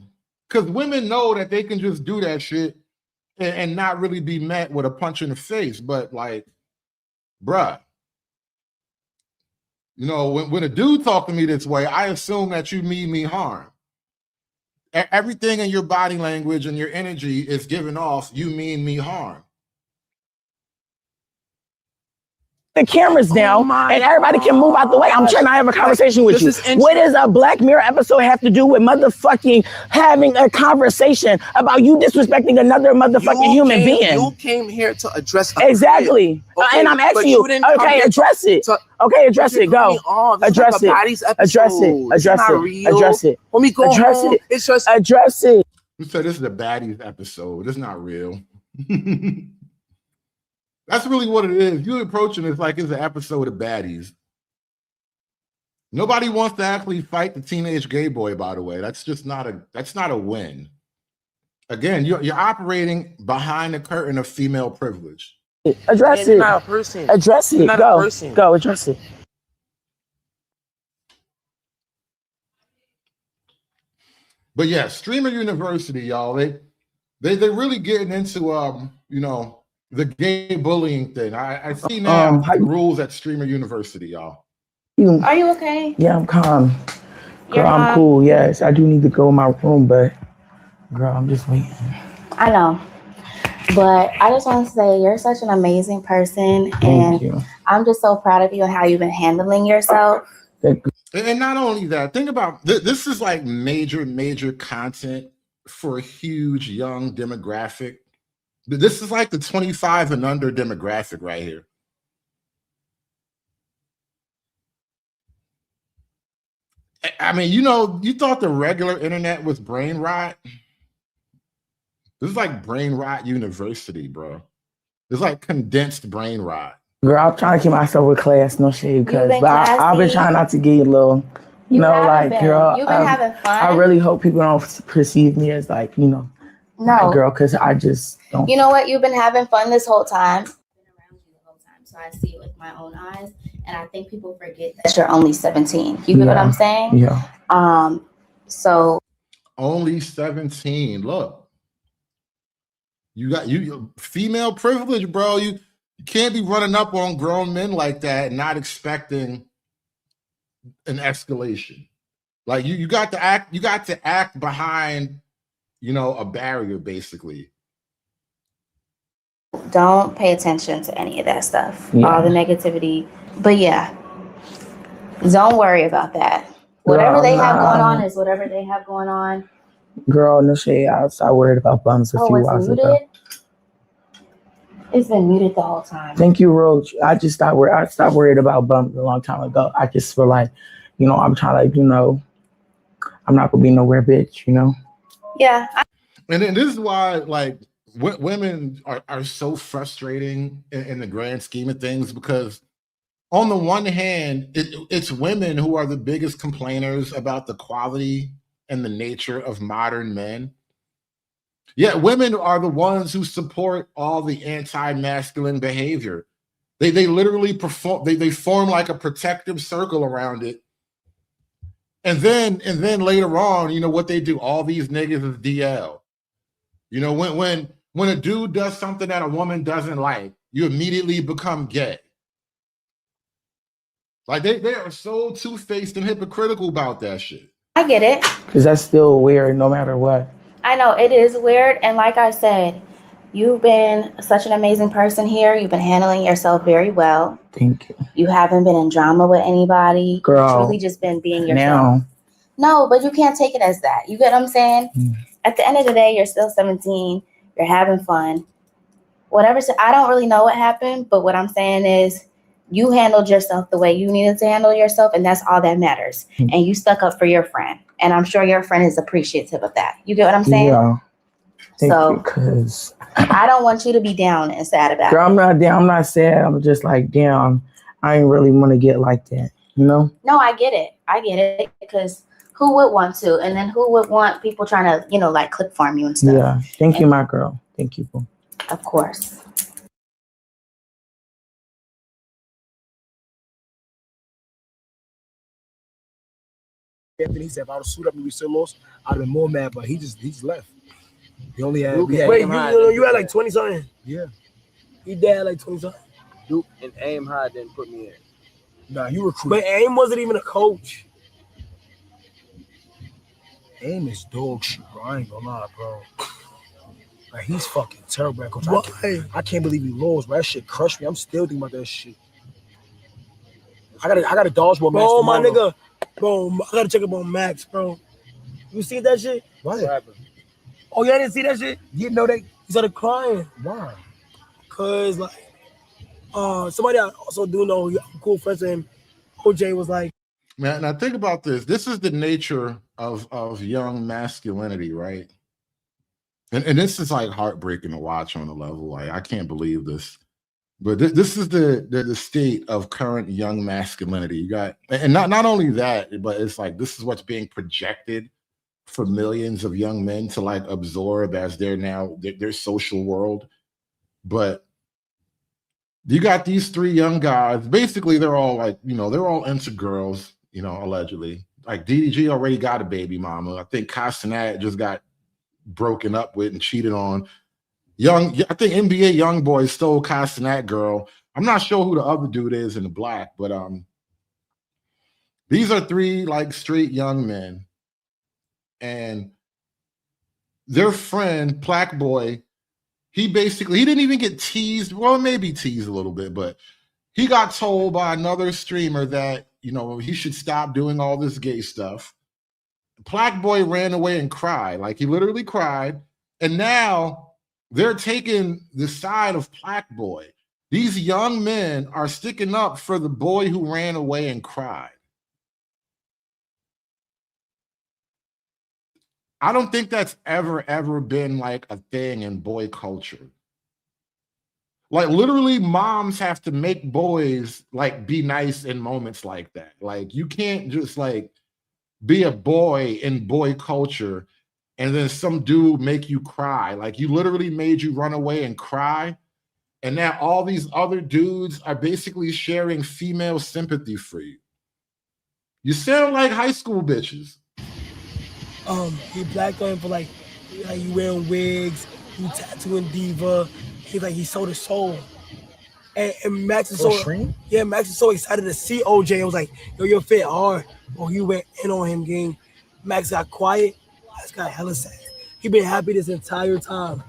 because women know that they can just do that shit and not really be met with a punch in the face. But like, bruh, when a dude talk to me this way, I assume that you mean me harm. Everything in your body language and your energy is giving off, you mean me harm. The cameras down and everybody can move out the way. I'm trying to have a conversation with you. What does a Black Mirror episode have to do with motherfucking having a conversation about you disrespecting another motherfucking human being? You came here to address exactly. And I'm asking you, okay, address it. Okay, address it. Go. Address it. Address it. Address it. Address it. When we go home, it's just address it. You said this is the baddies episode. It's not real. That's really what it is. You approaching it like it's an episode of baddies. Nobody wants to actually fight the teenage gay boy, by the way. That's not a win. Again, you're operating behind the curtain of female privilege. Address You're it. not a person. Address it. You're not a Go. person. Go. Address it. But yeah, Streamer University, y'all. They really getting into you know, the gay bullying thing. I see now the rules at Streamer University, y'all. Are you okay? Yeah, I'm calm. Girl, I'm cool. Yes, I do need to go in my room, but girl, I'm just waiting. I know. But I just want to say you're such an amazing person. Thank you. I'm just so proud of you and how you've been handling yourself. And not only that, think about this is like major content for a huge young demographic. This is like the 25 and under demographic right here. I mean, you know, you thought the regular internet was brain rot. This is like brain rot university, bro. It's like condensed brain rot. Girl, I'm trying to keep myself with class, no shade, because I've been trying not to get a little, you know, like, girl, You've been having fun. I really hope people don't perceive me as like, you know, no, girl, because I just don't. You know what? You've been having fun this whole time. I've been around you the whole time, so I see it with my own eyes, and I think people forget that you're only 17. You get what I'm saying? Yeah. So only 17. Look, you got you female privilege, bro. You can't be running up on grown men like that and not expecting an escalation. Like you got to act behind, you know, a barrier, basically. Don't pay attention to any of that stuff, Yeah. all the negativity. But yeah, don't worry about that. Whatever they have going on is whatever they have going on. Girl, no shade. I was worried about bums a few hours ago. It's been muted the whole time. Thank you, Roach. I stopped worried about bumps a long time ago. I just feel like, you know, I'm trying to, you know, I'm not gonna be nowhere, bitch, you know? Yeah. And then this is why, like, women are so frustrating in the grand scheme of things, because on the one hand, it's women who are the biggest complainers about the quality and the nature of modern men. Yet women are the ones who support all the anti-masculine behavior. They literally perform, they form like a protective circle around it. And then later on, you know what they do? All these niggas is DL. You know, when a dude does something that a woman doesn't like, you immediately become gay. Like they are so two-faced and hypocritical about that shit. I get it. Because that's still weird no matter what. I know it is weird. And like I said, you've been such an amazing person here. You've been handling yourself very well. Thank you. You haven't been in drama with anybody. Girl, you've truly just been being yourself. Now. No, but you can't take it as that. You get what I'm saying? At the end of the day, you're still 17. You're having fun. Whatever. I don't really know what happened, but what I'm saying is you handled yourself the way you needed to handle yourself, and that's all that matters. And you stuck up for your friend. And I'm sure your friend is appreciative of that. You get what I'm saying? Yeah. Thank so, you, because I don't want you to be down and sad about girl, it. I'm not down. I'm not sad. I'm just like, damn, I ain't really want to get like that, you know? No, I get it. I get it. Because who would want to? And then who would want people trying to, you know, like clip farm you and stuff? Yeah. Thank you, my girl. Thank you, boo. Of course. He said if I would suit up and we still lost, I'd have been more mad, but he just left. He only had Wait, you had like 20 something? Yeah. He had like 20 something. Duke and Aim High didn't put me in. Nah, you recruited. But Aim wasn't even a coach. Aim is dog shit, bro. I ain't gonna lie, bro. Like, he's fucking terrible, coach. I can't believe he lost, bro. That shit crushed me. I'm still thinking about that shit. I got a dodgeball match. Oh, my nigga. Bro, I gotta check up on Max, bro. You see that shit? What happened? Oh, y'all didn't see that shit? You know he started crying. Why? Cause like, somebody I also do know, I'm cool friends with him. OJ was like, man, now think about this. This is the nature of young masculinity, right? And this is like heartbreaking to watch on a level. Like, I can't believe this. But this is the state of current young masculinity. You got, and not only that, but it's like this is what's being projected for millions of young men to like absorb as their social world. But you got these three young guys. Basically, they're all like, they're all into girls, allegedly. Like DDG already got a baby mama. I think Castanet just got broken up with and cheated on. I think NBA YoungBoy stole Castanet girl. I'm not sure who the other dude is in the black, but these are three like straight young men. And their friend, Plaque Boy, he didn't even get teased. Well, maybe teased a little bit, but he got told by another streamer that, he should stop doing all this gay stuff. Plaque Boy ran away and cried. Like, he literally cried. And now they're taking the side of Plaque Boy. These young men are sticking up for the boy who ran away and cried. I don't think that's ever been like a thing in boy culture. Like, literally, moms have to make boys like be nice in moments like that. Like, you can't just like be a boy in boy culture and then some dude make you cry. Like, you literally made you run away and cry. And now all these other dudes are basically sharing female sympathy for you. You sound like high school bitches. He blacked on him for like you wearing wigs, you tattooing diva. He's like, he sold his soul. And Max is Max is so excited to see OJ. It was like, yo, you're fit hard. Well, he went in on him, game. Max got quiet. Max got hella sad. He been happy this entire time.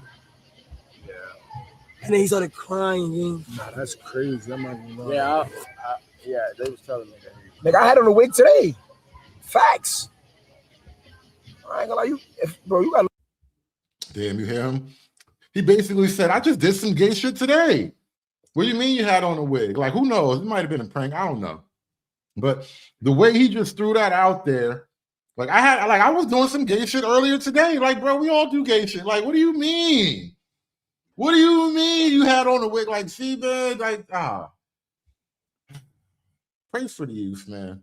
Yeah. And then he started crying, game. Nah, that's crazy. I'm not gonna lie. Yeah, they was telling me that. Like, I had on a wig today. Facts. I ain't gonna lie, you got. Damn, you hear him? He basically said, I just did some gay shit today. What do you mean you had on a wig? Like, who knows? It might have been a prank. I don't know. But the way he just threw that out there, I was doing some gay shit earlier today. Like, bro, we all do gay shit. Like, what do you mean? What do you mean you had on a wig? Like, see, man, pray for the youth, man.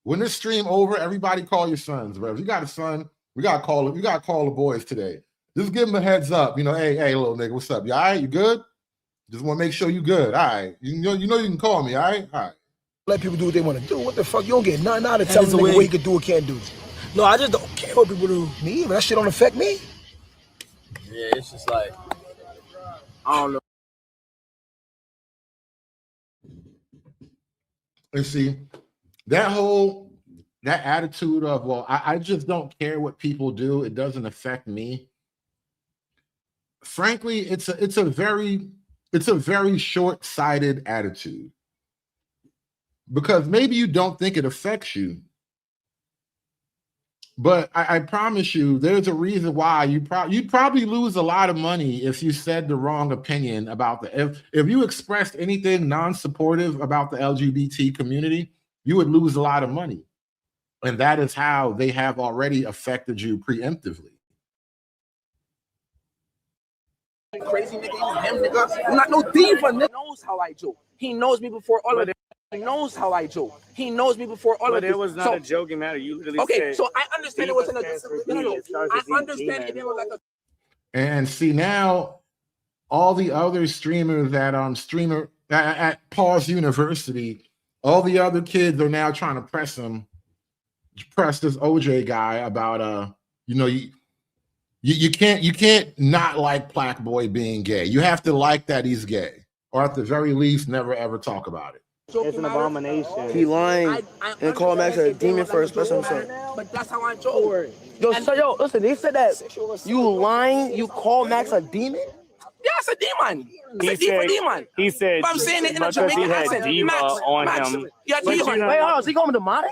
When this stream over, everybody call your sons, bro. If you got a son, we gotta call him. You gotta call the boys today. Just give them a heads up. Hey, little nigga, what's up? You all right? You good? Just want to make sure you good. All right. You know you can call me, all right? All right. Let people do what they want to do. What the fuck? You don't get nothing out of telling them what he can do or can't do. No, I just don't care what people do. Me even. That shit don't affect me. Yeah, it's just like, I don't know. And see, that attitude of, well, I just don't care what people do. It doesn't affect me. Frankly, it's a very short-sighted attitude, because maybe you don't think it affects you, but I promise you, there's a reason why you'd probably lose a lot of money if you said the wrong opinion about if you expressed anything non-supportive about the LGBT community, you would lose a lot of money, and that is how they have already affected you preemptively. Crazy nigga, him nigga. I'm not no diva. Nigga knows how I joke. He knows me before all of it. He knows how I joke. He knows me before all of this. But it was not a joking matter. You literally said. So I understand it wasn't I understand it was like a. And see, now all the other streamers that at Paul's University, all the other kids are now trying to press this OJ guy about you can't not like Plaque Boy being gay. You have to like that he's gay, or at the very least, never ever talk about it. It's an abomination. He lying and call Max a demon for expressing himself. But that's how I joke. Yo, listen, they said that you lying, you call Max a demon? Yeah, it's a demon. It's a demon. He said, but I'm saying it in a because he Jamaican had accent. diva on him. Yeah, diva. Wait, hold on, is he calling him demonic?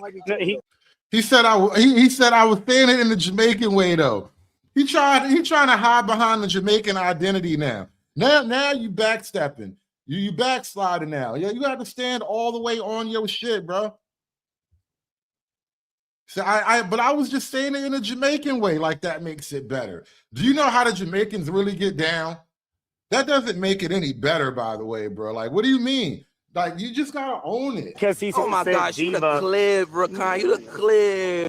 He said I was saying it in the Jamaican way though. He trying to hide behind the Jamaican identity now. Now you backstepping. You backsliding now. Yeah, you have to stand all the way on your shit, bro. So but I was just saying it in a Jamaican way, like that makes it better. Do you know how the Jamaicans really get down? That doesn't make it any better, by the way, bro. Like, what do you mean? Like, you just gotta own it. Because he oh my gosh, you look clear, Rakan. You look clear.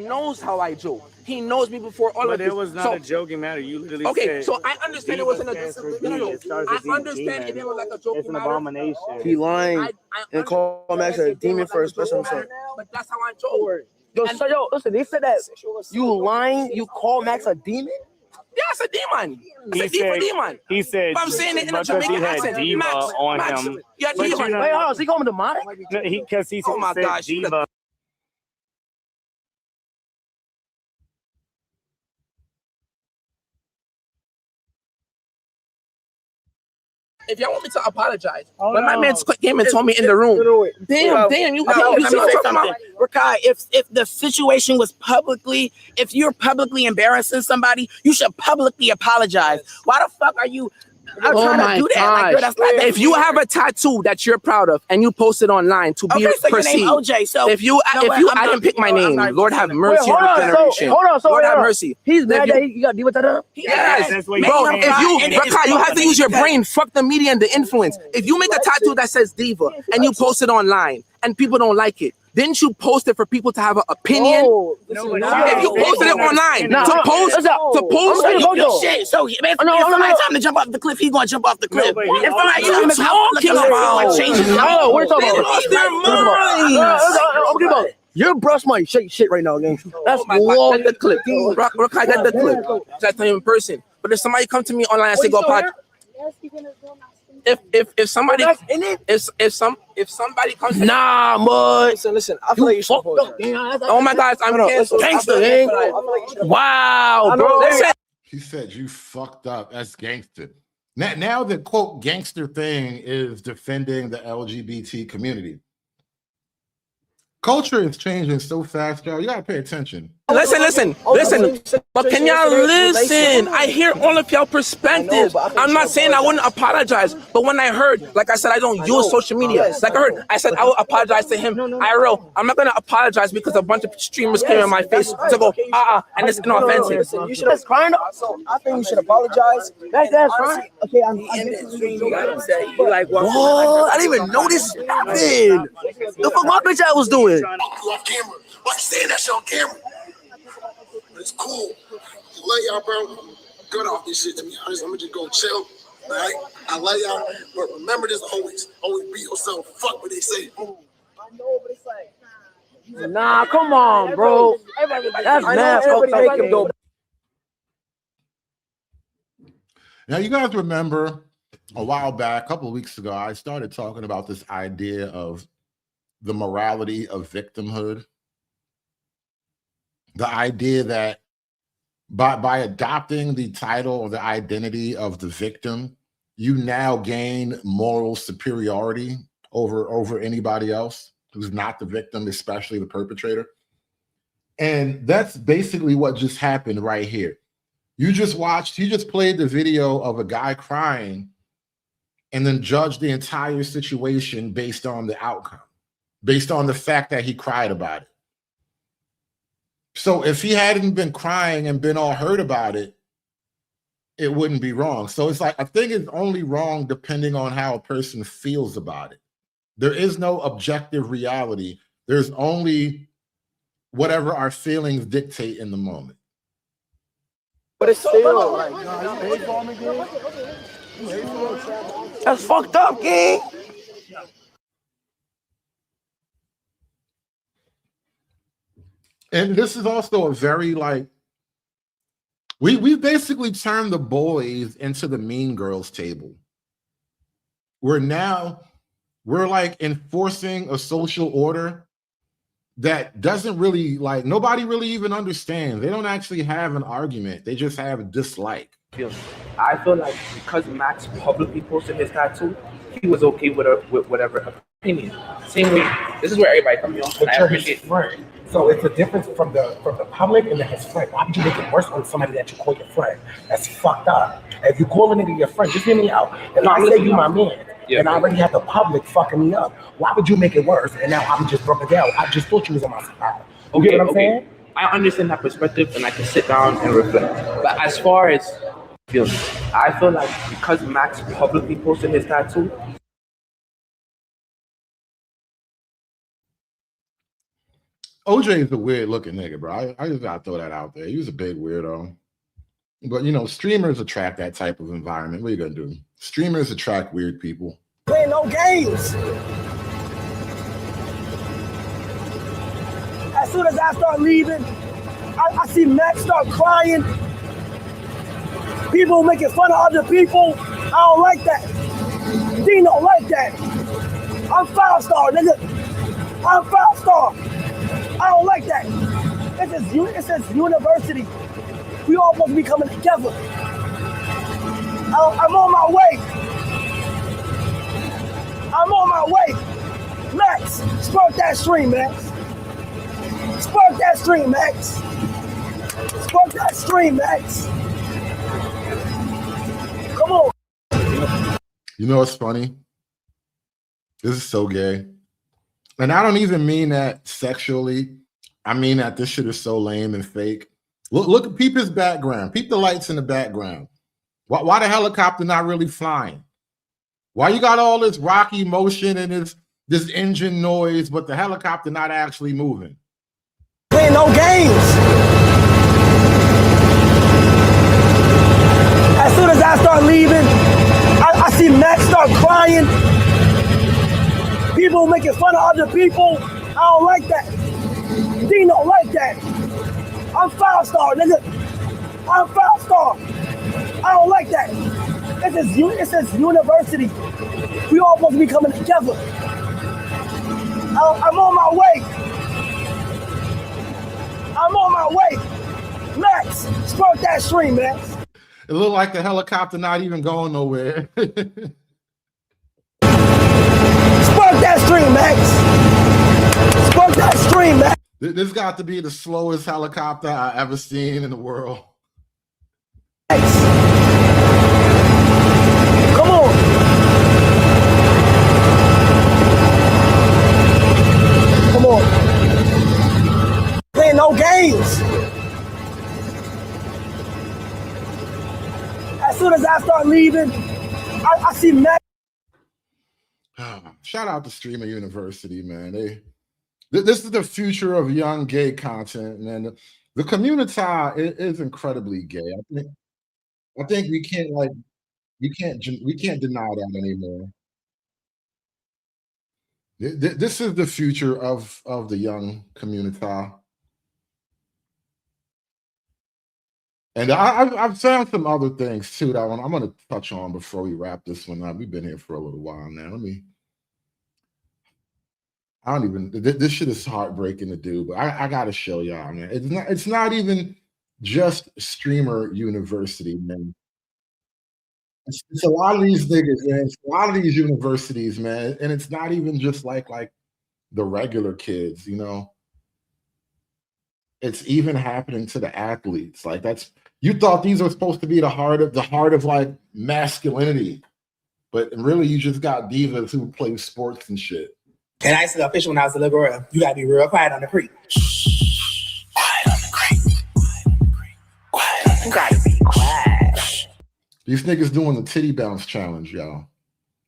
knows how I joke. He knows me before all of this. But it was not a joking matter. You literally okay, said. so I understand it wasn't a I understand it was like a joking It's an matter. abomination. He lying and call Max a demon for expressing himself. But that's how I joke. Yo, listen, they said that you lying, you call Max a demon? Yeah, it's a demon. He said, He said, but I'm saying it in a because Jamaican he had accent. diva Max, on Max, him. yeah, But diva. you know- Wait, hold on, is he calling him demonic? No, because he Oh my said gosh, diva. If y'all want me to apologize, when my man came and told me in the room, damn, you let me see what say I'm talking about? something. Rakai, if the situation was if you're publicly embarrassing somebody, you should publicly apologize. Why the fuck are you trying to do that? Like, girl, that's not if you have a tattoo that you're proud of and you post it online to be so perceived, your name OJ. So if you, I didn't pick my name. Lord have mercy on the generation. Lord have mercy. He's mad that he got diva tattoo? Yes, that's bro. what you're saying. If you, Rakai, you have to use your brain. Fuck the media and the influence. If you make a tattoo that says diva and you post it online and people don't like it, didn't you post it for people to have an opinion? If you posted it online, to post shit. So if somebody tell him to jump off the cliff, he's gonna jump off the cliff. If somebody tell him to talking about? change his We're talking They about. lost their minds. Your brush might shake shit right now, gang. That's God, get the clip. Rakai, get the clip. That's not even in person. But if somebody come to me online and say go pod, if somebody if somebody comes to nah, mud. Listen, I feel like you should apologize. oh my gosh, I'm canceled. Gangster, gang. Wow, bro. He said you fucked up. That's gangster. Now the quote gangster thing is defending the LGBT community. Culture is changing so fast, y'all. You gotta pay attention. Listen. But can y'all listen? I hear all of y'all perspectives. I'm not saying I wouldn't apologize, but when I heard, like I said, I don't use social media. Like I said I will apologize to him. I'm not gonna apologize because a bunch of streamers came in my face to go, and it's offensive. You should have crying. So I think you should apologize. That's fine. Okay, I'm like, what? I didn't even know this happened. The fuck my bitch I was doing? You off camera. Why you saying that shit on camera? But it's cool. I love y'all, bro. Good off this shit, to be honest. I'm gonna just go chill. All right? I love y'all. But remember this always. Always be yourself. Fuck what they say. Nah, come on, bro. That's mad fucked up. Now, you guys remember a while back, a couple of weeks ago, I started talking about this idea of the morality of victimhood. The idea that by adopting the title or the identity of the victim, you now gain moral superiority over anybody else who's not the victim, especially the perpetrator. And that's basically what just happened right here. You just played the video of a guy crying and then judged the entire situation based on the outcome, based on the fact that he cried about it. So if he hadn't been crying and been all hurt about it, it wouldn't be wrong. So it's like, I think it's only wrong depending on how a person feels about it. There is no objective reality. There's only whatever our feelings dictate in the moment. But it's still like, That's fucked up, gang. And this is also a very we basically turned the boys into the mean girls table. We're like enforcing a social order that doesn't really nobody really even understands. They don't actually have an argument. They just have a dislike. I feel like because Max publicly posted his tattoo, he was okay with whatever opinion. Same way, this is where everybody comes from. But you're his friend. So it's a difference from the public and then his friend. Why would you make it worse on somebody that you call your friend? That's fucked up. If you call a nigga your friend, just hear me out. If I say you my man, and I already have the public fucking me up, why would you make it worse? And now I'm just broke it down. I just thought you was on my side. You get what I'm saying? I understand that perspective and I can sit down and reflect. But as far as feelings, I feel like because Max publicly posted his tattoo, OJ is a weird looking nigga, bro. I just gotta throw that out there. He was a big weirdo. But you know, streamers attract that type of environment. What are you gonna do? Streamers attract weird people. Playing no games. As soon as I start leaving, I see Max start crying. People making fun of other people. I don't like that. Dean don't like that. I'm 5-star, nigga. I'm 5-star. I don't like that. It says university. We all supposed to be coming together. I'm on my way. I'm on my way. Max, spark that stream, Max. Spark that stream, Max. Spark that stream, Max. Come on. You know what's funny? This is so gay. And I don't even mean that sexually. I mean that this shit is so lame and fake. Look, peep his background. Peep the lights in the background. Why the helicopter not really flying? Why you got all this rocky motion and this engine noise, but the helicopter not actually moving? Playing no games. As soon as I start leaving, I see Max start crying. People making fun of other people. I don't like that. Dean don't like that. I'm 5-star, nigga. I'm 5-star. I don't like that. It says university. We all supposed to be coming together. I'm on my way. I'm on my way. Max, spark that stream, Max. It looked like the helicopter not even going nowhere. Spark that stream, Max. Spark that stream, Max. This got to be the slowest helicopter I ever seen in the world. Come on. Come on. Playing no games. As soon as I start leaving, I see Max. Shout out to Streamer University, man. This is the future of young gay content, and the community is incredibly gay. I think we can't deny that anymore. This is the future of the young community. And I've found some other things too that I'm going to touch on before we wrap this one up. We've been here for a little while now. This shit is heartbreaking to do, but I got to show y'all, man. It's not even just Streamer University, man. It's a lot of these niggas, man. It's a lot of these universities, man. And it's not even just like the regular kids, you know. It's even happening to the athletes. Like you thought these were supposed to be the heart of like masculinity, but really you just got divas who play sports and shit. And I used to go fishing when I was a little girl. You gotta be real quiet on the creek. Quiet on the creek. Quiet on the creek. You gotta be quiet. These niggas doing the titty bounce challenge, y'all.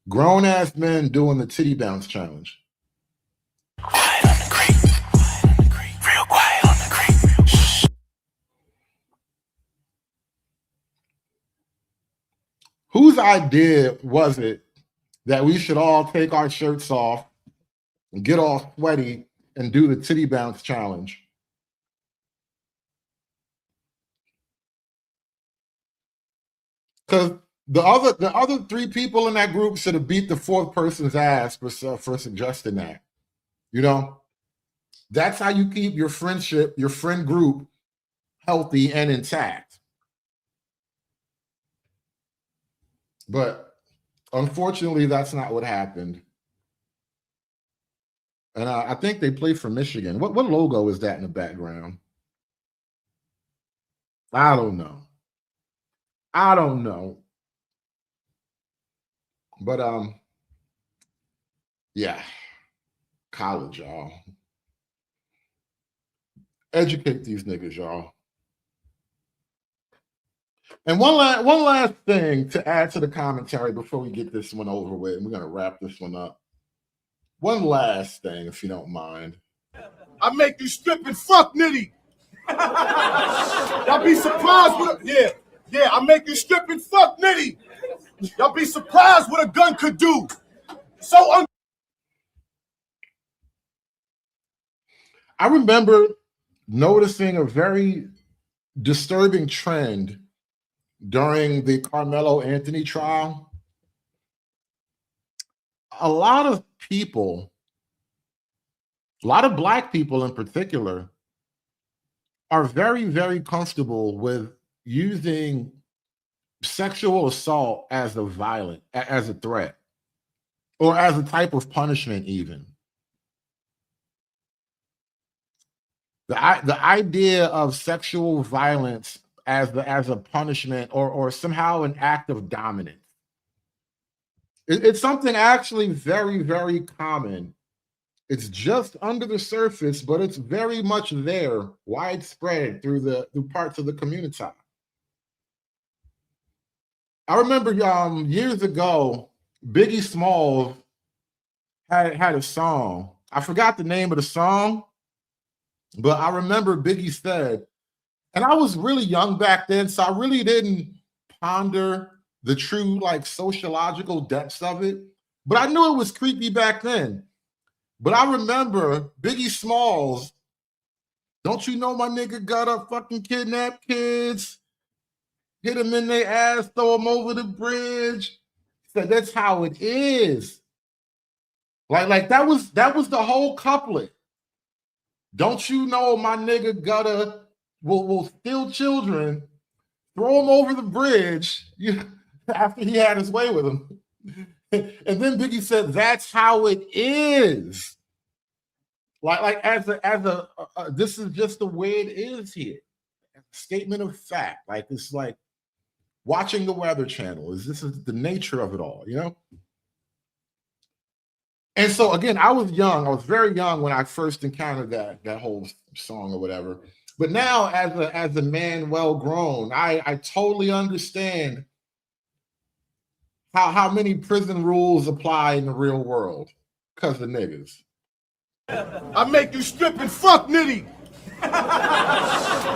Grown ass men doing the titty bounce challenge. Quiet on the creek. Quiet on the creek. Real quiet on the creek. Whose idea was it that we should all take our shirts off, get all sweaty, and do the titty bounce challenge? Because the other three people in that group should have beat the fourth person's ass for suggesting that. You know, that's how you keep your friendship, your friend group, healthy and intact. But unfortunately, that's not what happened. And I think they play for Michigan. What logo is that in the background? I don't know. But yeah, college, y'all. Educate these niggas, y'all. And one last thing to add to the commentary before we get this one over with, and we're gonna wrap this one up. One last thing, if you don't mind. I make you strip and fuck nitty. Y'all be surprised what I make you strip and fuck nitty. Y'all be surprised what a gun could do. So I remember noticing a very disturbing trend during the Carmelo Anthony trial. A lot of people, a lot of Black people in particular, are very, very comfortable with using sexual assault as as a threat, or as a type of punishment even. The idea of sexual violence as a punishment or somehow an act of dominance. It's something actually very, very common. It's just under the surface, but it's very much there, widespread through parts of the community. I remember years ago, Biggie Smalls had a song. I forgot the name of the song, but I remember Biggie said, and I was really young back then, so I really didn't ponder the true like sociological depths of it, but I knew it was creepy back then. But I remember Biggie Smalls, don't you know my nigga got up fucking kidnapped kids, hit them in their ass, throw them over the bridge. Said that's how it is. Like that was the whole couplet. Don't you know my nigga will steal children, throw them over the bridge after he had his way with them. And then Biggie said, that's how it is. Like as a this is just the way it is here. Statement of fact. Like it's like watching the Weather Channel. This is the nature of it all, you know? And so again, I was very young when I first encountered that whole song or whatever. But now as a man well grown, I totally understand how many prison rules apply in the real world because of niggas. I make you strip and fuck nitty.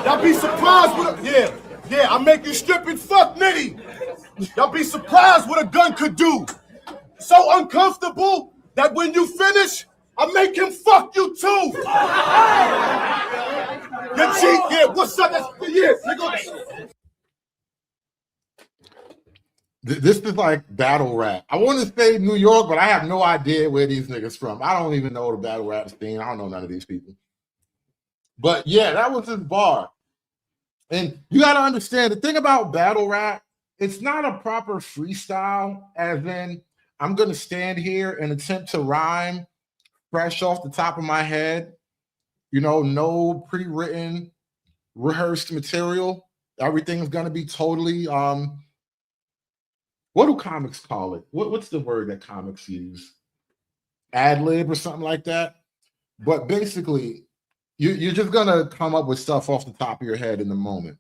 Y'all be surprised what I make you strip and fuck nitty. Y'all be surprised what a gun could do. So uncomfortable that when you finish, I make him fuck you too. You cheat, what's up? This is like battle rap. I want to say New York, but I have no idea where these niggas from. I don't even know the battle rap scene. I don't know none of these people. But yeah, that was his bar. And you got to understand, the thing about battle rap, it's not a proper freestyle, as in I'm going to stand here and attempt to rhyme fresh off the top of my head. You know, no pre-written, rehearsed material. Everything's going to be totally... what do comics call it? What's the word that comics use? Ad-lib or something like that? But basically, you're just going to come up with stuff off the top of your head in the moment.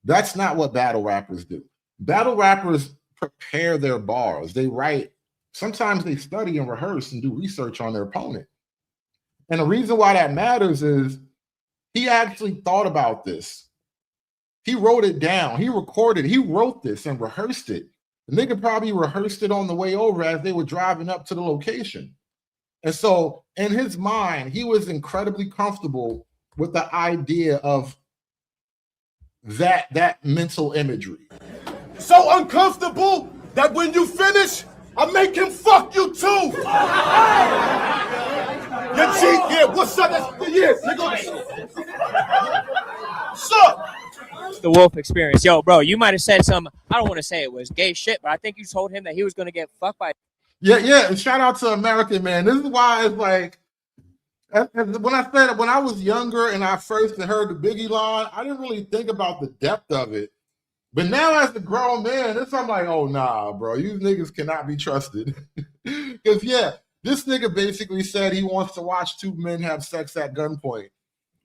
That's not what battle rappers do. Battle rappers prepare their bars. They write. Sometimes they study and rehearse and do research on their opponent. And the reason why that matters is he actually thought about this. He wrote it down. He recorded. He wrote this and rehearsed it. The nigga probably rehearsed it on the way over as they were driving up to the location. And so in his mind, he was incredibly comfortable with the idea of that mental imagery. So uncomfortable that when you finish, I make him fuck you too. You cheat, what's up? Sup? The Wolf Experience. Yo, bro, you might have said some, I don't want to say it was gay shit, but I think you told him that he was going to get fucked by... Yeah, and shout out to American, man. This is why it's like, when I was younger and I first heard the Biggie line, I didn't really think about the depth of it. But now as a grown man, I'm like, oh, nah, bro, you niggas cannot be trusted. Because, yeah, this nigga basically said he wants to watch two men have sex at gunpoint.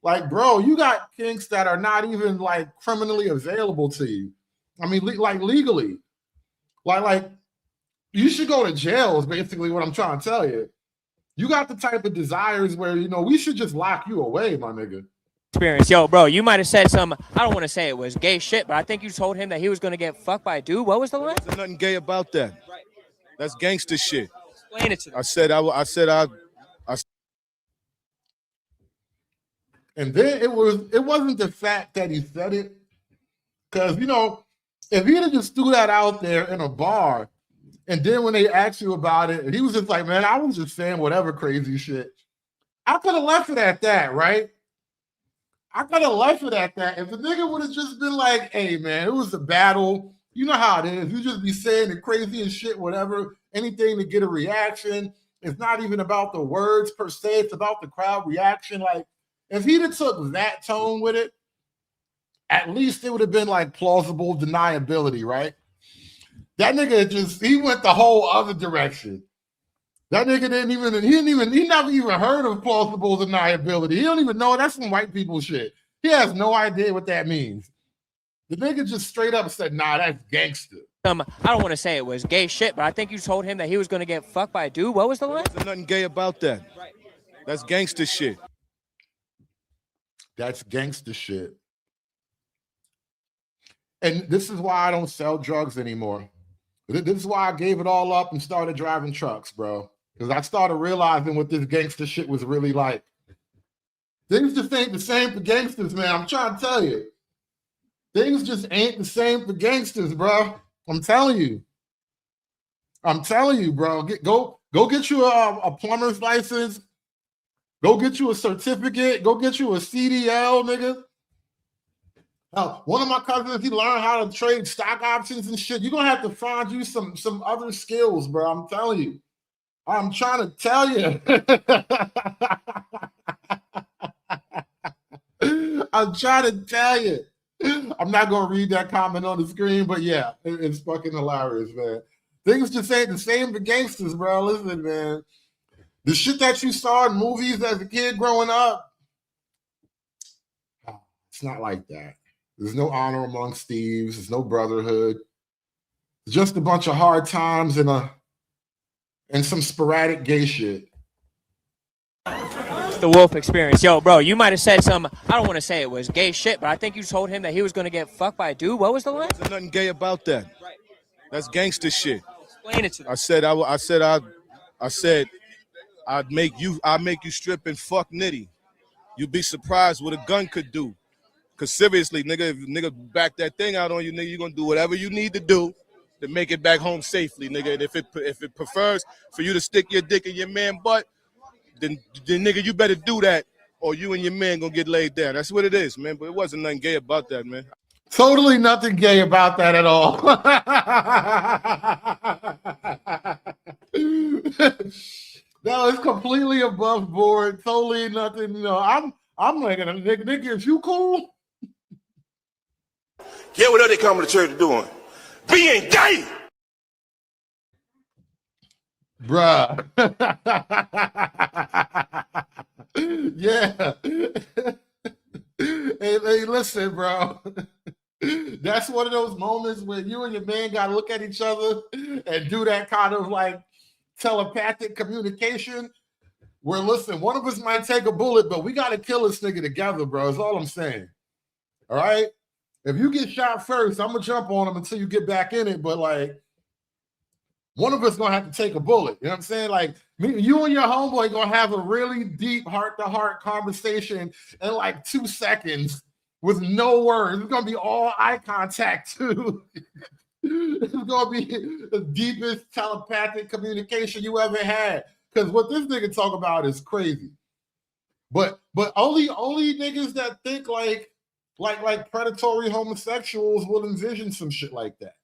Like, bro, you got kinks that are not even, like, criminally available to you. I mean, like, legally. Like, you should go to jail is basically what I'm trying to tell you. You got the type of desires where, you know, we should just lock you away, my nigga. Experience. Yo, bro, you might have said some, I don't want to say it was gay shit, but I think you told him that he was going to get fucked by a dude. What was the line? There's nothing gay about that. That's gangster shit. Explain it to them. And then it wasn't the fact that he said it, because, you know, if he'd have just threw that out there in a bar, and then when they asked you about it, and he was just like, man, I was just saying whatever crazy shit. I could have left it at that, right? I could have left it at that. If the nigga would have just been like, hey, man, it was a battle. You know how it is. You just be saying the craziest shit, whatever, anything to get a reaction. It's not even about the words per se. It's about the crowd reaction. Like, if he'd have took that tone with it, at least it would have been like plausible deniability, right? That nigga he went the whole other direction. That nigga he never even heard of plausible deniability. He don't even know. That's some white people shit. He has no idea what that means. The nigga just straight up said, nah, that's gangster. I don't want to say it was gay shit, but I think you told him that he was going to get fucked by a dude. What was the line? There's nothing gay about that. That's gangster shit. That's gangster shit. And this is why I don't sell drugs anymore. This is why I gave it all up and started driving trucks, bro. Because I started realizing what this gangster shit was really like. Things just ain't the same for gangsters, man. I'm trying to tell you. Things just ain't the same for gangsters, bro. I'm telling you. I'm telling you, bro. Go get you a plumber's license. Go get you a certificate. Go get you a CDL, nigga. One of my cousins, he learned how to trade stock options and shit. You're gonna have to find you some other skills, bro. I'm telling you. I'm trying to tell you. I'm trying to tell you. I'm not gonna read that comment on the screen, but yeah, it's fucking hilarious, man. Things just ain't the same for gangsters, bro. Listen, man. The shit that you saw in movies as a kid growing up, it's not like that. There's no honor amongst thieves. There's no brotherhood. It's just a bunch of hard times and some sporadic gay shit. The Wolf Experience. Yo, bro, you might have said some, I don't want to say it was gay shit, but I think you told him that he was going to get fucked by a dude. What was the line? There's nothing gay about that. That's gangster shit. Explain it to them. I said I'd make you strip and fuck Nitty. You'd be surprised what a gun could do. Cause seriously, nigga, if nigga back that thing out on you, nigga, you're gonna do whatever you need to do to make it back home safely, nigga. And if it prefers for you to stick your dick in your man butt, then nigga, you better do that, or you and your man gonna get laid down. That's what it is, man. But it wasn't nothing gay about that, man. Totally nothing gay about that at all. No, it's completely above board. Totally nothing. You know, I'm like, nigga, if you cool. Yeah, what are they coming to church doing? Being gay! Bruh. Yeah. Hey, listen, bro. That's one of those moments when you and your man got to look at each other and do that kind of like telepathic communication where, listen, one of us might take a bullet, but we got to kill this nigga together, bro. That's all I'm saying. All right? If you get shot first, I'm going to jump on him until you get back in it, but like, one of us going to have to take a bullet. You know what I'm saying? Like, you and your homeboy going to have a really deep heart-to-heart conversation in like 2 seconds with no words. It's going to be all eye contact, too. It's going to be the deepest telepathic communication you ever had. Because what this nigga talk about is crazy. But only niggas that think like predatory homosexuals will envision some shit like that.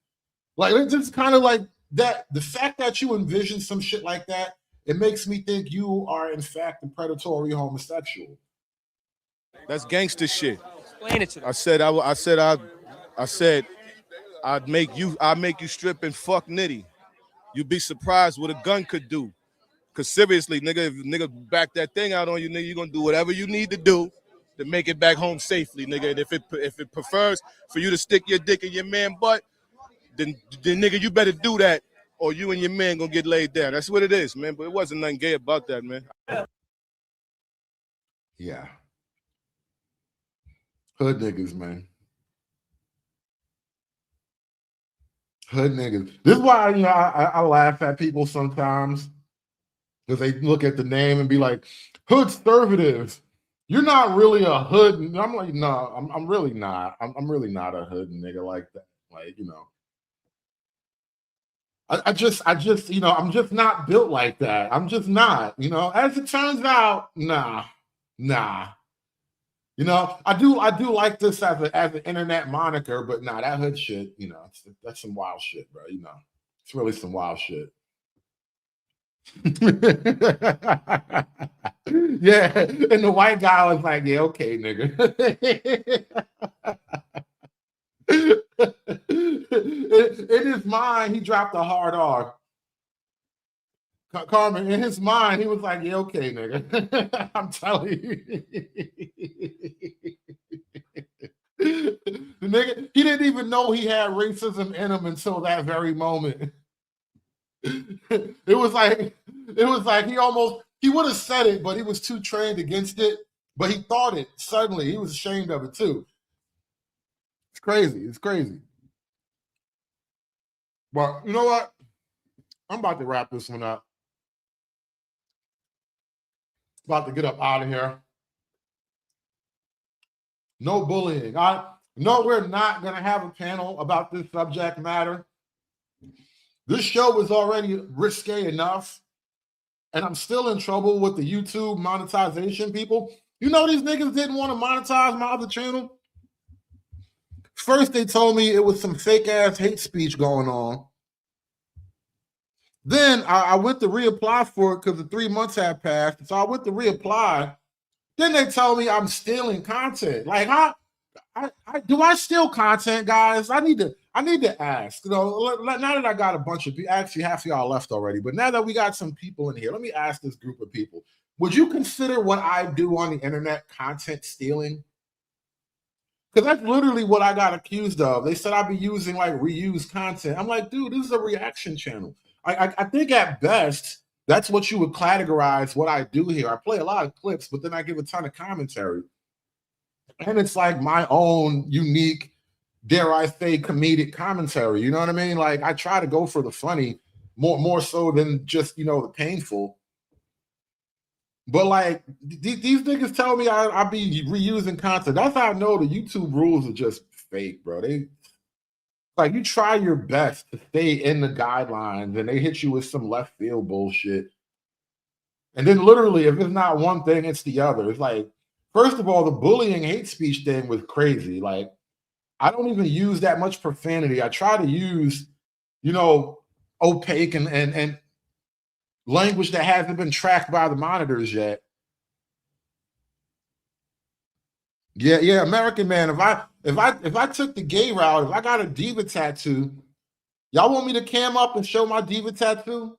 Like, it's just kind of like that. The fact that you envision some shit like that, it makes me think you are in fact a predatory homosexual. That's gangster shit. Explain it to them. I said I'd make you strip and fuck Nitty. You'd be surprised what a gun could do. Cause seriously, nigga, if nigga back that thing out on you, nigga, you're gonna do whatever you need to do to make it back home safely, nigga. And if it prefers for you to stick your dick in your man butt, then nigga, you better do that, or you and your man gonna get laid down. That's what it is, man. But it wasn't nothing gay about that, man. Yeah. Hood niggas, man. Hood niggas. This is why, you know, I laugh at people sometimes because they look at the name and be like, hood conservative. You're not really a hood. I'm like, no, I'm really not. I'm really not a hood nigga like that. Like, you know. I just, you know, I'm just not built like that. I'm just not, you know. As it turns out, nah. You know, I do like this as an internet moniker, but nah, that hood shit, you know, that's some wild shit, bro. You know, it's really some wild shit. Yeah, and the white guy was like, "Yeah, okay, nigga." In his mind, he dropped a hard R. Carmen, in his mind, he was like, "Yeah, okay, nigga." I'm telling you. The nigga, he didn't even know he had racism in him until that very moment. It was like he would have said it, but he was too trained against it. But he thought it suddenly. He was ashamed of it too. It's crazy. It's crazy. But you know what? I'm about to wrap this one up. About to get up out of here. No bullying. No, we're not going to have a panel about this subject matter. This show was already risque enough, and I'm still in trouble with the YouTube monetization people. You know, these niggas didn't want to monetize my other channel. First, they told me it was some fake-ass hate speech going on. Then I went to reapply for it because the 3 months had passed. So I went to reapply. Then they told me I'm stealing content. Like, do I steal content, guys? I need to ask. You know, now that I got a bunch of people, actually half of y'all left already, but now that we got some people in here, let me ask this group of people: would you consider what I do on the internet content stealing? Because that's literally what I got accused of. They said I'd be using like reused content. I'm like, dude, this is a reaction channel. I think at best that's what you would categorize what I do here. I play a lot of clips, but then I give a ton of commentary. And it's like my own unique, dare I say, comedic commentary. You know what I mean? Like I try to go for the funny more so than just, you know, the painful. But like these niggas tell me I be reusing content. That's how I know the YouTube rules are just fake, bro. They like you try your best to stay in the guidelines and they hit you with some left field bullshit. And then literally, if it's not one thing, it's the other. It's like, first of all, the bullying hate speech thing was crazy. Like, I don't even use that much profanity. I try to use, you know, opaque and language that hasn't been tracked by the monitors yet. Yeah, American man. If I took the gay route, if I got a diva tattoo, y'all want me to cam up and show my diva tattoo?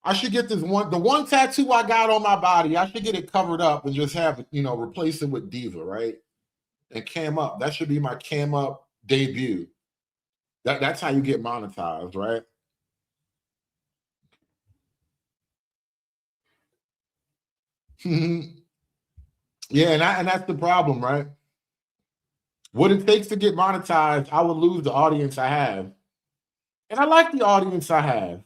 I should get the one tattoo I got on my body. I should get it covered up and just have it, you know, replace it with diva, right? And cam up. That should be my cam up debut. That's how you get monetized, right? Yeah, and that's the problem, right? What it takes to get monetized, I would lose the audience I have. And I like the audience I have.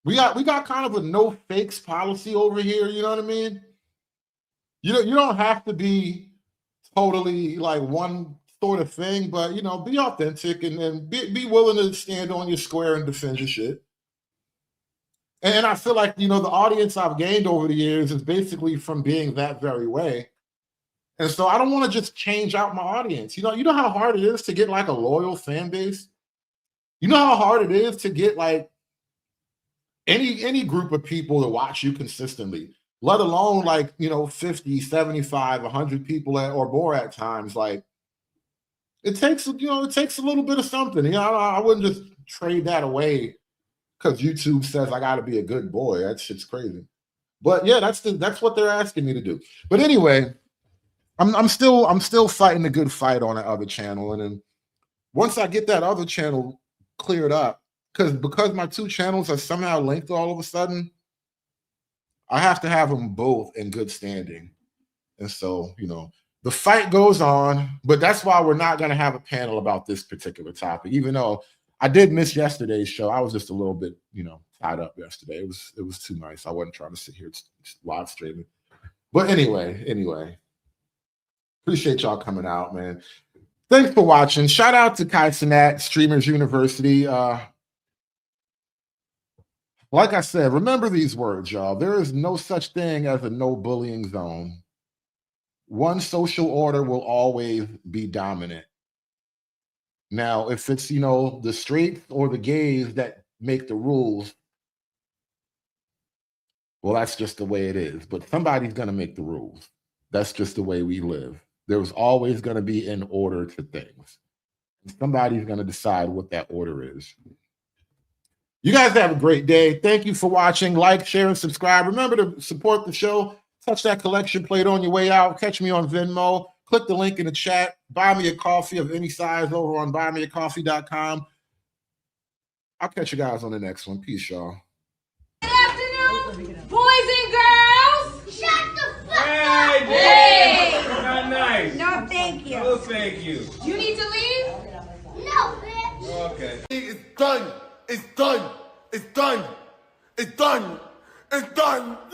We got kind of a no fakes policy over here, you know what I mean? You don't have to be totally like one sort of thing, but you know, be authentic and be willing to stand on your square and defend your shit. And I feel like, you know, the audience I've gained over the years is basically from being that very way. And so I don't want to just change out my audience. You know how hard it is to get like a loyal fan base? You know how hard it is to get like any group of people to watch you consistently, let alone like, you know, 50, 75, 100 people or more at times. Like it takes a little bit of something. You know, I wouldn't just trade that away because YouTube says I got to be a good boy. That shit's crazy. But yeah, that's what they're asking me to do. But anyway, I'm still fighting the good fight on that other channel, and then once I get that other channel cleared up because my two channels are somehow linked all of a sudden. I have to have them both in good standing. And so, you know, the fight goes on, but that's why we're not going to have a panel about this particular topic, even though I did miss yesterday's show. I was just a little bit, you know, tied up yesterday. It was too nice. I wasn't trying to sit here live streaming. But anyway, appreciate y'all coming out, man. Thanks for watching. Shout out to Kai Cenat, Streamers University. Like I said, remember these words, y'all. There is no such thing as a no bullying zone. One social order will always be dominant. Now, if it's, you know, the straights or the gays that make the rules, well, that's just the way it is. But somebody's going to make the rules. That's just the way we live. There's always going to be an order to things. Somebody's going to decide what that order is. You guys have a great day. Thank you for watching. Like, share, and subscribe. Remember to support the show. Touch that collection plate on your way out. Catch me on Venmo. Click the link in the chat. Buy me a coffee of any size over on buymeacoffee.com. I'll catch you guys on the next one. Peace, y'all. Good afternoon, boys and girls. Shut the fuck Hey, up! hey. Not nice. No, thank you. No, thank you. You need to leave? No, bitch. Okay. It's done. It's done. It's done. It's done. It's done.